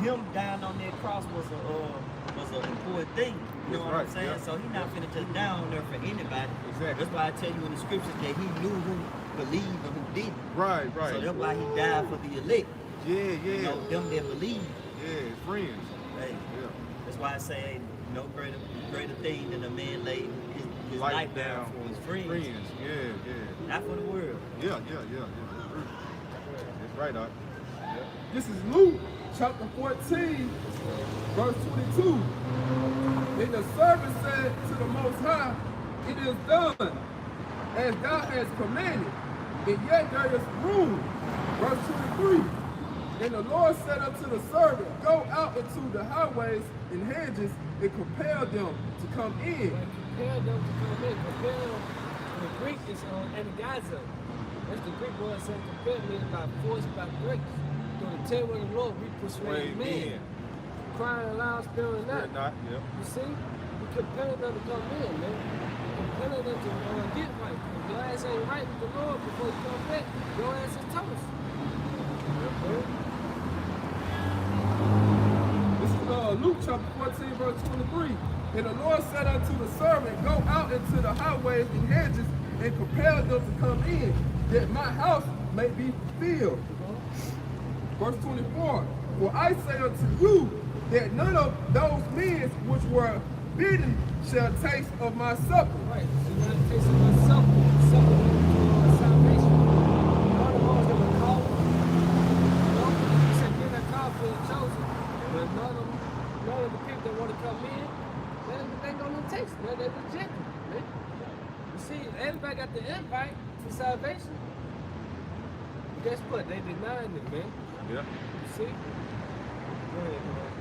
Speaker 5: him dying on that cross was an important thing. You know what I'm saying? So he's not finna just down on there for anybody.
Speaker 7: Exactly.
Speaker 5: That's why I tell you in the scriptures that he knew who believed and who didn't.
Speaker 7: Right.
Speaker 5: So that's why he died for the elect.
Speaker 7: Yeah.
Speaker 5: You know, them that believe.
Speaker 7: Yeah, friends.
Speaker 5: Hey,
Speaker 7: Yeah.
Speaker 5: that's why I say ain't no greater thing than a man laid his life down for his friends.
Speaker 7: Yeah.
Speaker 5: Not for the world.
Speaker 7: Yeah. That's right, Doc. Yeah.
Speaker 3: This is Luke chapter 14, verse 22. And the servant said to the Most High, it is done as thou hast commanded, and yet there is room. Verse 23. And the Lord said unto the servant, go out into the highways and hedges and compel them to come in.
Speaker 2: Compel them to come in. Compel, the Greek is anagazo. That's the Greek word saying compel means by force, by grace. Through the terror of the Lord, we persuade men. Crying aloud, sparing not.
Speaker 7: Yep.
Speaker 2: You see? We compelling them to come in, man. Compelling them to get right. If your ass ain't right with the Lord before you come back, your ass is toast.
Speaker 3: This is Luke chapter 14, verse 23. And the Lord said unto the servant, go out into the highways and hedges and compel them to come in, that my house may be filled. Verse 24. For I say unto you that none of those men which were bidden shall taste of my supper.
Speaker 2: Right. So you gotta taste of my supper. Supper means salvation. All the ones that were called, you know, he said, get that call for the chosen. But none of the people that want to come in, they gonna taste it, man. They reject it, man. You see, everybody got the invite to salvation. But guess what? They denying it, man.
Speaker 7: Yeah.
Speaker 2: You see? Go ahead, man.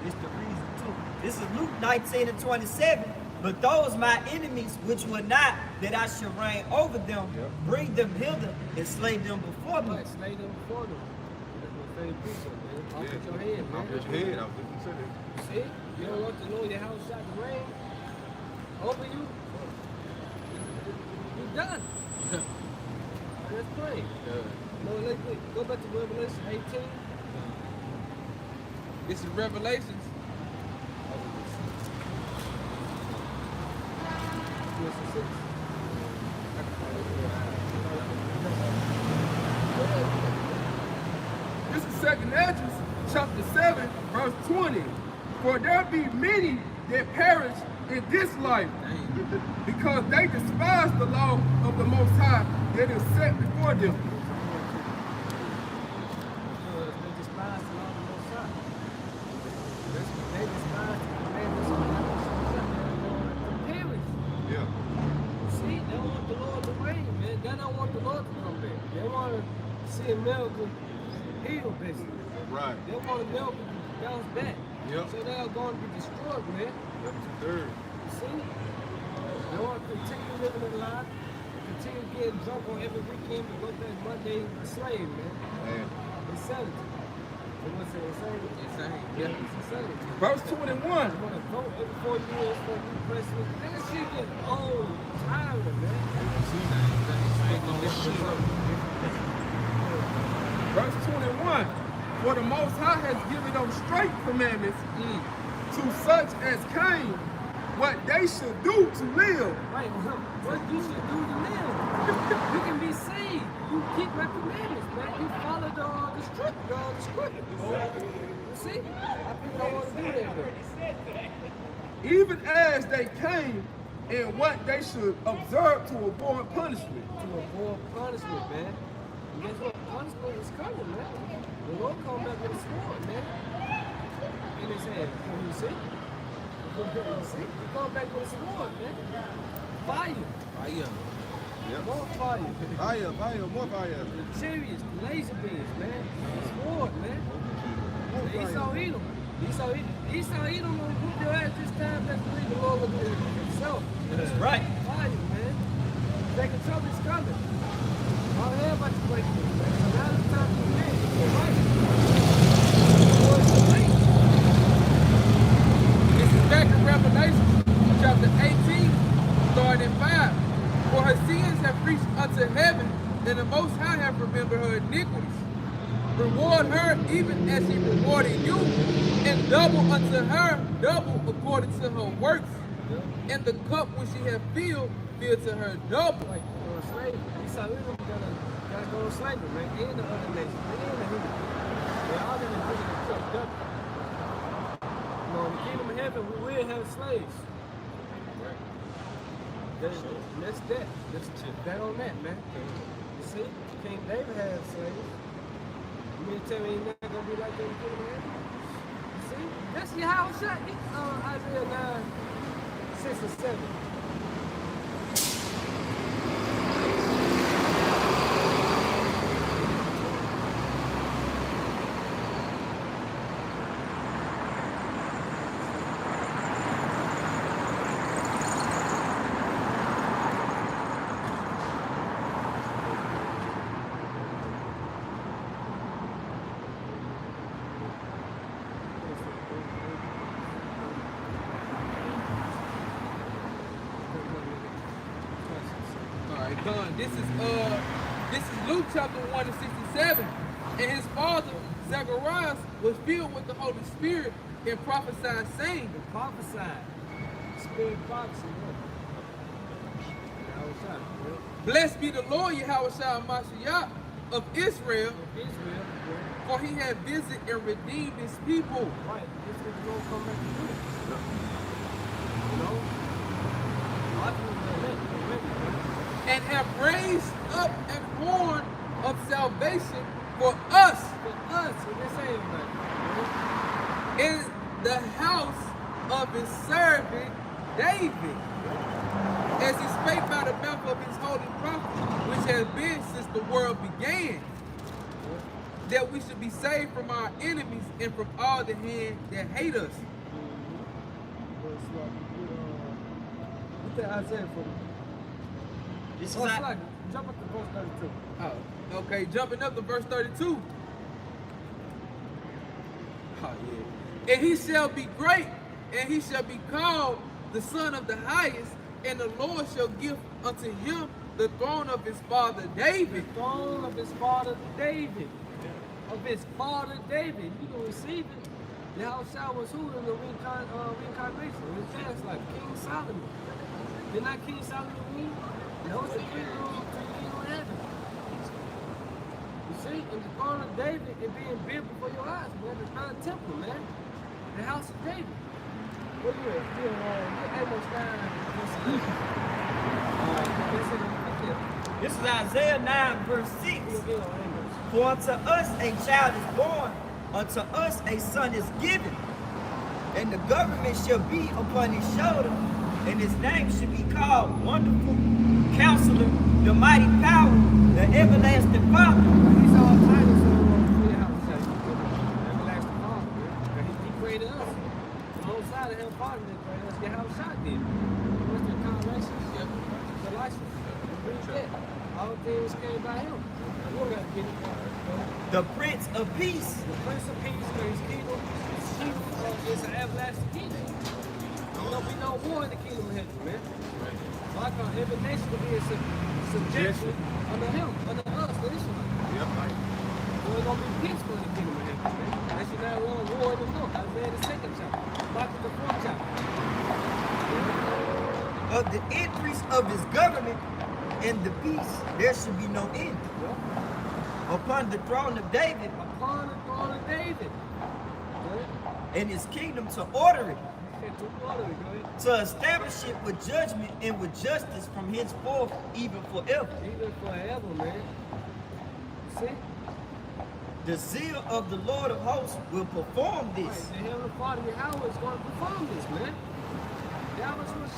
Speaker 5: It's the reason too. This is Luke 19 and 27. But those my enemies which were not, that I should reign over them, bring them hither and slay them before me.
Speaker 2: Right, slay them before them. That's my favorite preacher, man. Off with your head, man.
Speaker 7: Off with your head. I was just gonna say that.
Speaker 2: See? You don't want to know your house shot the rain over you. You're done. That's plain. No, let's go back to Revelation 18.
Speaker 4: This is Revelations.
Speaker 2: Verse 6.
Speaker 3: This is 2 Ezra chapter 7, verse 20. For there be many that perish in this life, because they despise the law of the Most High that is set before them.
Speaker 2: Because they despise the law of the Most High. They despise the commandments of God. They're going to perish.
Speaker 7: Yeah.
Speaker 2: See, they don't want the Lord to reign, man. They don't want the Lord to come back. They want to see America heal, basically.
Speaker 7: Right.
Speaker 2: They want America to bounce back.
Speaker 7: Yep.
Speaker 2: So they are going to be destroyed, man.
Speaker 7: That's the third.
Speaker 2: You see? They want to continue living a lie, continue getting drunk on every weekend, but go back Monday a slave, man.
Speaker 7: Man.
Speaker 2: Insanity. So what's it, insanity?
Speaker 4: Insane.
Speaker 2: Yeah, it's insanity.
Speaker 3: Verse 21.
Speaker 2: You want to vote every 4 years for a new president. Man, that shit get old, tiring, man.
Speaker 3: Verse 21. For the Most High has given them straight commandments to such as came, what they should do to live.
Speaker 2: Right, what you should do to live. You can be saved. You keep my commandments, man. You follow the script. You see? How people don't want to do that, though.
Speaker 3: Even as they came, and what they should observe to avoid punishment.
Speaker 2: To avoid punishment, man. And guess what? Punishment is coming, man. The Lord come back with a sword, man. In his hand. You see? You see? He come back with a sword, man. Fire.
Speaker 7: Yep.
Speaker 2: More fire.
Speaker 7: Fire, more fire.
Speaker 2: Chariots, laser beams, man. Sword, man. Esau Edom. Esau Edom will whoop your ass this time. Let's believe the Lord will do it himself.
Speaker 5: That's right.
Speaker 2: Fire, man. Second trumpet's coming. All everybody's breaking it, man. So now it's time to repent. You're right. Before it's too late.
Speaker 4: This is back in Revelation chapter 18, starting at 5. For her seed reached unto heaven, and the Most High have remembered her iniquities. Reward her even as he rewarded you, and double unto her, double according to her works. And the cup which she hath filled, fill to her double.
Speaker 2: Like slavery. He said we're gotta go to slavery, man. And the other nations, and the heathen. They all gonna bring it to double. You know, in the kingdom of heaven, we will have slaves. That's that. That's that on that, man. You see, King David had slaves. You mean to tell me he's not gonna be like that in the kingdom of heaven? You see, that's your house shot. Isaiah 9, 6 and 7.
Speaker 4: Done. This is Luke chapter 1 and 67. And his father, Zacharias, was filled with the Holy Spirit and prophesied, saying,
Speaker 2: Prophesied. Spirit prophecy.
Speaker 4: Blessed be the Lord Yahushua Mashiach of Israel, for he had visited and redeemed his people.
Speaker 2: Right. This is what we're going to come back to do. You know? A lot of people
Speaker 4: and have raised up an horn of salvation for us.
Speaker 2: For us, what they saying, man?
Speaker 4: In the house of his servant David, as he spake by the mouth of his holy prophet, which has been since the world began, that we should be saved from our enemies and from all the hand that hate us.
Speaker 2: Look at Isaiah for me.
Speaker 8: This is
Speaker 2: Jump up to verse 32.
Speaker 4: Oh, okay, jumping up to verse 32. Oh, yeah. And he shall be great, and he shall be called the Son of the Highest, and the Lord shall give unto him the throne of his father David.
Speaker 2: The throne of his father David. Of his father David. You can receive it. Yahushua was who in the reincarnation? In the past, like King Solomon. Did not King Solomon rule? That was the king rule to the kingdom of heaven. You see, in the throne of David, it being built before your eyes, man. It's not a temple, man. The house of David. What you at? You're Amos 9, verse 11.
Speaker 5: This is Isaiah 9, verse 6. For unto us a child is born, unto us a son is given, and the government shall be upon his shoulder, and his name shall be called Wonderful Counselor, the Mighty Power, the Everlasting Father.
Speaker 2: These all titles for your house. Everlasting Father, man. He created us. The whole side of him Father that created us. Your house shot did. What's the Colossians? The license. Read that. All things came by him. We're going to get it.
Speaker 5: The Prince of Peace.
Speaker 2: The Prince of Peace, his kingdom is an everlasting kingdom. There will be no war in the kingdom of heaven, man. So I call every nation to be in subjection under him, under us, the Israelites.
Speaker 7: Yep.
Speaker 2: So it's going to be peaceful in the kingdom of heaven, man. That should not want war in the north. Isaiah the 2nd chapter. Micah the 4th chapter.
Speaker 5: Of the increase of his government and the peace, there should be no end. Upon the throne of David.
Speaker 2: Upon the throne of David.
Speaker 5: And his kingdom to order it.
Speaker 2: To order it, go ahead.
Speaker 5: To establish it with judgment and with justice from henceforth, even forever.
Speaker 2: Even forever, man. See?
Speaker 5: The zeal of the Lord of hosts will perform this.
Speaker 2: Right. The Heavenly Father, Yahweh, is going to perform this, man. Yahweh is going to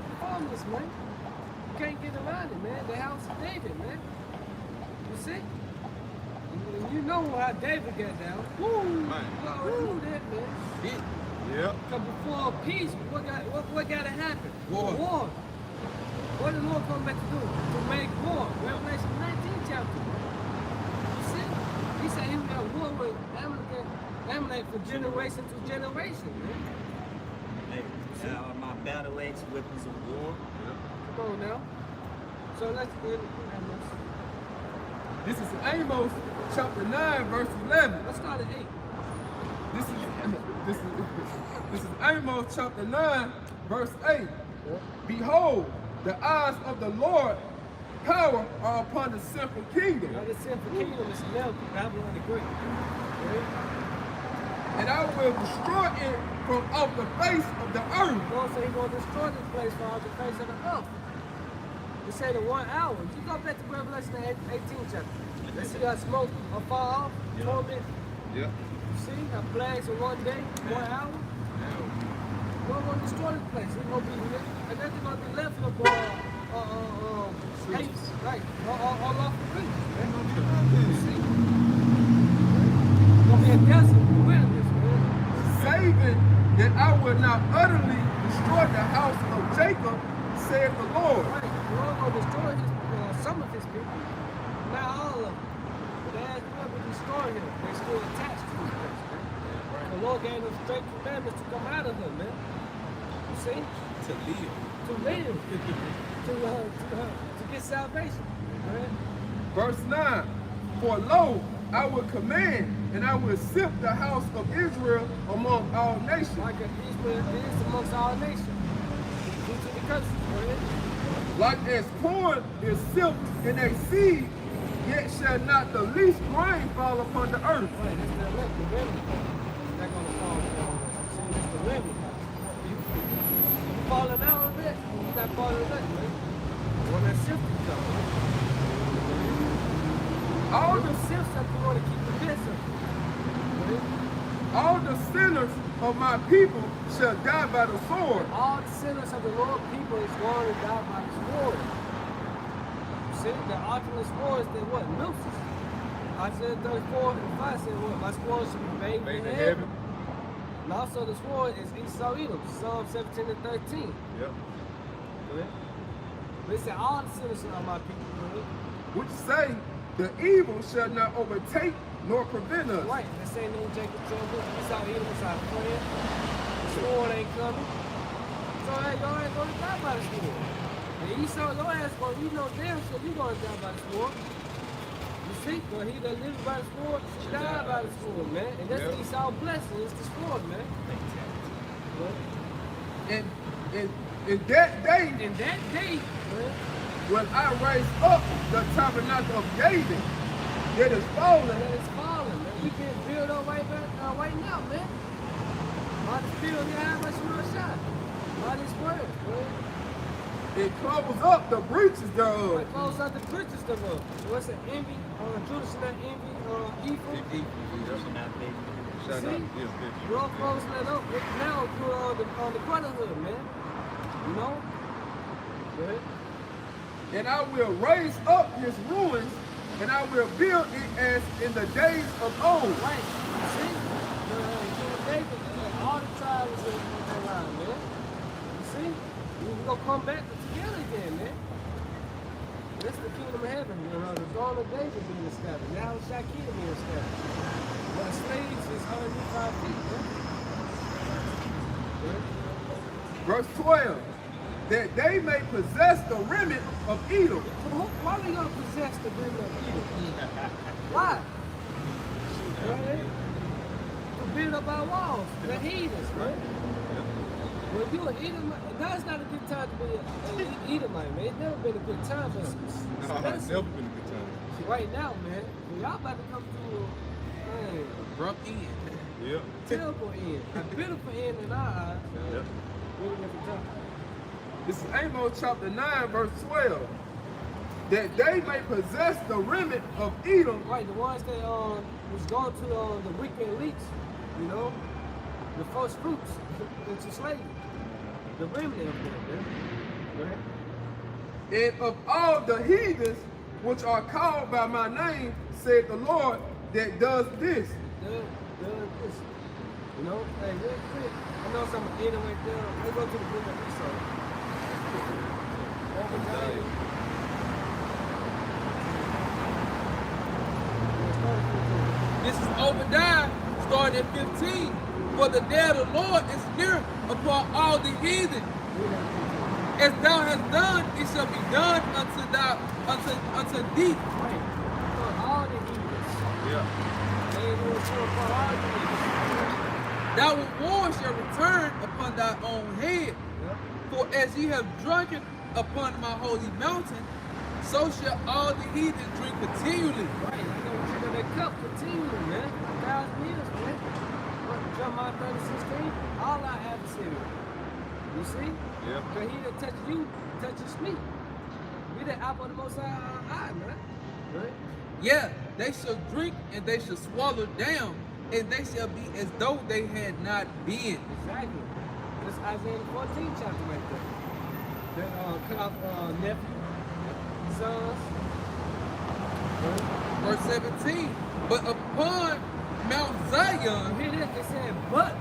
Speaker 2: perform this, man. You can't get around it, man. The house of David, man. You see? And you know how David got down. Woo!
Speaker 7: Man.
Speaker 2: You already knew that, man.
Speaker 7: Yep.
Speaker 2: Because before peace, what got to happen?
Speaker 4: War.
Speaker 2: War. What did the Lord come back to do? To make war. Revelation 19 chapter. You see? He said he would have war with Amalek for generation to generation, man.
Speaker 5: Hey, my battle axe, weapons of war.
Speaker 2: Come on now. So let's go ahead and
Speaker 3: This is Amos chapter 9, verse 11.
Speaker 2: let's start at 8.
Speaker 3: This is Amos chapter 9, verse 8. Behold, the eyes of the Lord power are upon the sinful kingdom,
Speaker 2: Now the sinful kingdom is now Babylon the Great. Right?
Speaker 3: and I will destroy it from off the face of the earth.
Speaker 2: God said he's going to destroy this place from off the face of the earth. He said in 1 hour. You go back to Revelation 18 chapter. You see how smoke afar off, torment.
Speaker 3: Yeah.
Speaker 2: You see how plagues in 1 day, 1 hour. We're going to destroy this place. It's going to be, and then they're going to be left in the apes, right? All off the creatures. You see? It's going to be a desert, a wilderness, man.
Speaker 3: Saving that I will not utterly destroy the house of Jacob, saith the Lord.
Speaker 2: Right. The Lord going to destroy his, some of his people, not all of them. But as well we destroy him, they're still attached to this place, man. The Lord gave them straight commandments to come out of him, man. You see?
Speaker 4: To live.
Speaker 2: To live. to get salvation. Right?
Speaker 3: Verse 9, for lo, I will command, and I will sift the house of Israel among all nations.
Speaker 2: Like Israel is amongst all nations. Due to the curses, right?
Speaker 3: Like as corn is sifted in a seed, yet shall not the least grain fall upon the earth.
Speaker 2: Right, that's the remnant. The remnant. They're going to fall down. See, that's the remnant. You falling out of it, you're not falling out, right? When that sifted comes.
Speaker 3: All
Speaker 2: The
Speaker 3: the
Speaker 2: sifts that you want to keep the best of. Right?
Speaker 3: all the sinners of my people shall die by the sword.
Speaker 2: All the sinners of the Lord people is going to die by the sword. You see, the ultimate sword is the what? Nooses. Isaiah 34 and 5 said what? My sword should be made in heaven. And also the sword is Esau Edom, Psalm 17 and 13.
Speaker 3: Yep.
Speaker 2: Right? They said all the sinners of my people. Right?
Speaker 3: Which say, the evil shall not overtake nor prevent us.
Speaker 2: Right, they say no Jacob trouble. Esau Edom is our friend. The sword ain't coming. So hey, your ass gonna die by the sword. And Esau, your ass gonna, you know damn sure you gonna die by the sword. You see, but he that lives by the sword should die by the sword, man. And that's Esau's blessing, it's the sword, man.
Speaker 3: And in that day,
Speaker 2: In that day, man,
Speaker 3: when I raise up the tabernacle of David, that is fallen,
Speaker 2: that is falling, man. We can't build our way back right now, man. By the spirit of God, let's real shot. By this word, man.
Speaker 3: it covers up the breaches thereof.
Speaker 2: It close out the preachers of us. What's it? Envy, Judas should not envy, evil. See? We're all closing that up. Now we're on the brotherhood, man. You know? Go ahead.
Speaker 3: And I will raise up his ruins, and I will build it as in the days of old.
Speaker 2: Right. You see? King David, all the tribes in the line, man. You see? We're going to come back together again, man. That's the kingdom of heaven, you know, the throne of David being established. Now it's Shakir being established. But the slaves is 105 feet, man.
Speaker 3: Verse 12, that they may possess the remnant of Edom.
Speaker 2: Why are we going to possess the remnant of Edom? Why? Right? To build up our walls, the heathens, right? When you an Edomite, that's not a good time to be an Edomite, man. It's never been a good time, but
Speaker 7: No, it's never been a good time.
Speaker 2: right now, man, y'all about to come to a
Speaker 4: Abrupt end.
Speaker 7: Yep.
Speaker 2: terrible end, a beautiful end in our eyes.
Speaker 7: Yep.
Speaker 2: Really different time.
Speaker 3: This is Amos chapter 9, verse 12. That they may possess the remnant of Edom.
Speaker 2: Right, the ones that was going to the wicked elites, you know, the first fruits into slavery, the remnant of them, man. Go ahead.
Speaker 3: And of all the heathens which are called by my name, said the Lord, that does this.
Speaker 2: Does this. You know, hey, real quick, I know some Edom right there. Let's go to the book of Esau. Obadiah.
Speaker 4: This is Obadiah, starting at 15. For the day of the Lord is near upon all the heathen, As thou hast done, it shall be done unto thee.
Speaker 2: Right. For all the heathens.
Speaker 7: Yeah.
Speaker 2: They will show for all the heathens.
Speaker 4: Thy reward shall return upon thy own head.
Speaker 2: Yep.
Speaker 4: For as ye have drunken upon my holy mountain, so shall all the heathen drink continually.
Speaker 2: Right. They're going to drink of that cup continually, man. 1,000 years, man. What, Jeremiah 30:16, all our adversaries. You see?
Speaker 7: Yeah.
Speaker 2: Because he that touches you, touches me. We the apple of the Most High eye, man. Right?
Speaker 4: Yeah, they shall drink and they shall swallow down, and they shall be as though they had not been.
Speaker 2: Exactly. That's Isaiah the 14th chapter right there. That cut off nephew, sons.
Speaker 4: Verse 17. But upon Mount
Speaker 2: You
Speaker 4: Zion
Speaker 2: hear this? They said, but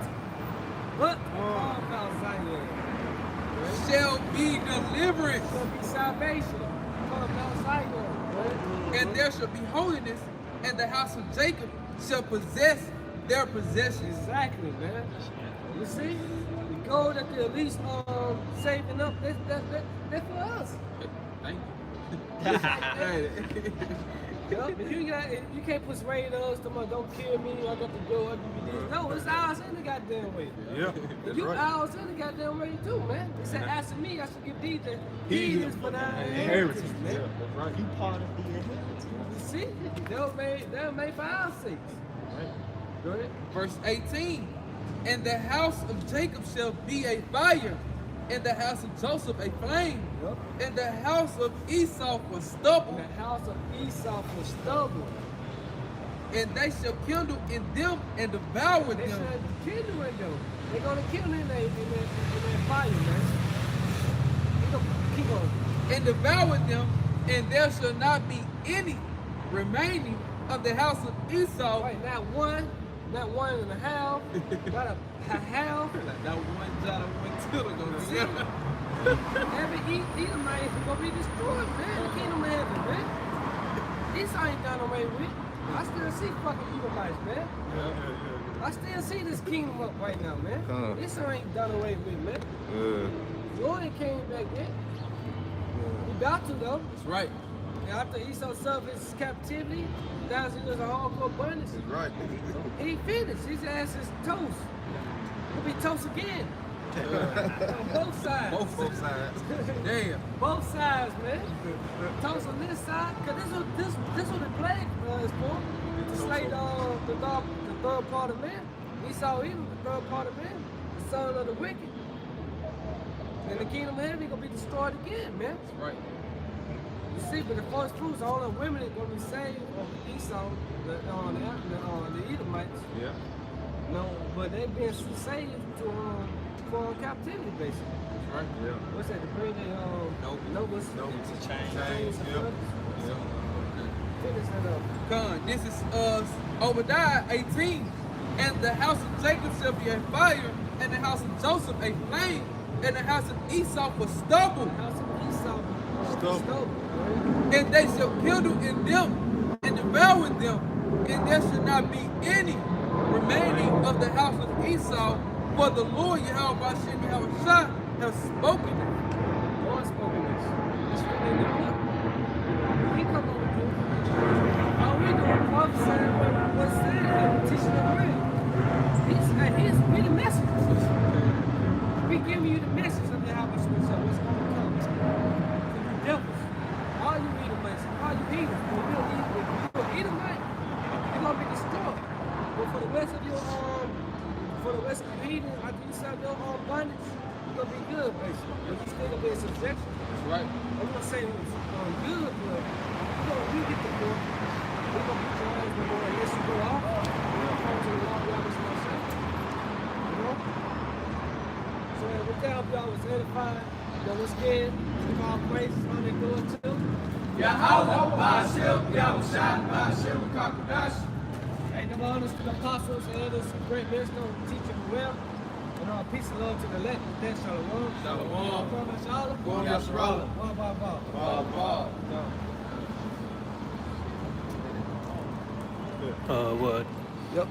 Speaker 2: upon Mount Zion. Right?
Speaker 4: shall be deliverance,
Speaker 2: Shall be salvation upon Mount Zion. Right?
Speaker 4: and there shall be holiness, and the house of Jacob shall possess their possessions.
Speaker 2: Exactly, man. You see? The gold that they're at least saving up, that's for us.
Speaker 4: Thank you.
Speaker 2: Yup, if you can't persuade us, don't kill me, I got to go, I'll give you this. No, it's ours in the goddamn way.
Speaker 7: Yeah.
Speaker 2: If you ours in the goddamn way too, man. They said, ask me, I should give thee the heathens for thy inheritance, man.
Speaker 7: Yeah, that's right.
Speaker 8: You part of the inheritance.
Speaker 2: You see? They were made for our sakes. Go ahead.
Speaker 4: Verse 18. And the house of Jacob shall be a fire, and the house of Joseph a flame,
Speaker 2: Yup.
Speaker 4: and the house of Esau for stubble,
Speaker 2: And the house of Esau for stubble.
Speaker 4: and they shall kindle in them and devour
Speaker 2: They
Speaker 4: them.
Speaker 2: should kill in them. They're gonna kill in that fire, man. They gonna keep on.
Speaker 4: And devour them, and there shall not be any remaining of the house of Esau.
Speaker 2: Right, not one and a half, not a half.
Speaker 4: That one jot of one tittle gonna
Speaker 2: See?
Speaker 4: be.
Speaker 2: Every Edomite is gonna be destroyed, man. The kingdom of heaven, man. Esau ain't done away with. I still see fucking Edomites, man.
Speaker 7: Yeah.
Speaker 2: I still see this kingdom up right now, man.
Speaker 7: Huh.
Speaker 2: Esau ain't done away with, man. Jordan came back yet. He about to though.
Speaker 4: That's right.
Speaker 2: And after Esau suffered his captivity, 1,000 years of hardcore abundance,
Speaker 7: That's right.
Speaker 2: he finished. His ass is toast. He'll be toast again. On both sides.
Speaker 7: Both sides.
Speaker 4: Damn.
Speaker 2: Both sides, man. Toast on this side, cause this what the plague is for. To slay the third part of man. Esau even the third part of man, the son of the wicked. And the kingdom of heaven gonna be destroyed again, man.
Speaker 4: That's right.
Speaker 2: You see, but the first fruits, all the women are gonna be saved of Esau, the Edomites.
Speaker 7: Yeah.
Speaker 2: No, but they being saved to for captivity, basically.
Speaker 4: That's right.
Speaker 7: Yeah.
Speaker 2: What's that? To bring the nobles
Speaker 7: Nobles.
Speaker 2: chains
Speaker 7: Chains,
Speaker 2: and
Speaker 7: yeah.
Speaker 2: brothers. Finish that up.
Speaker 4: Come, this is Obadiah 18. And the house of Jacob shall be a fire, and the house of Joseph a flame, and the house of Esau for stubble,
Speaker 2: The house of Esau,
Speaker 7: Stubble.
Speaker 2: right?
Speaker 4: and they shall kindle in them and devour them, and there shall not be any remaining of the house of Esau, for the Lord Yahweh Hashem Yahweh has spoken it.
Speaker 2: God spoken this. It's written in the book. He come over here. All we doing prophesying what's said and teaching the word. We the messengers. We giving you the message of the Yahweh what's going to come. To you devils. All you Edomites, all you heathens, if you're Edomite, you're going to be destroyed. But for the rest of your heathens, after you serve your bondage, you're going to be good, basically. But you still going to be in subjection.
Speaker 4: That's right.
Speaker 2: I'm not saying it was good, but you get the book. We're going to put your hands in the Lord unless you go off. According to the law of Yahweh myself. You know? So with that, I hope y'all was edified. Y'all was scared. Give all praises on their door too.
Speaker 3: Yahweh Ba'ashem, Yahweh Ba'ashem, Kakadash.
Speaker 2: Hey, the honors to the apostles, elders, great wisdom, teaching well. And peace and love to the elect. Then shalom.
Speaker 3: Shalom.
Speaker 2: Shalom.
Speaker 3: Gwam Yasharala.
Speaker 2: Ba.
Speaker 1: What?
Speaker 2: Yep.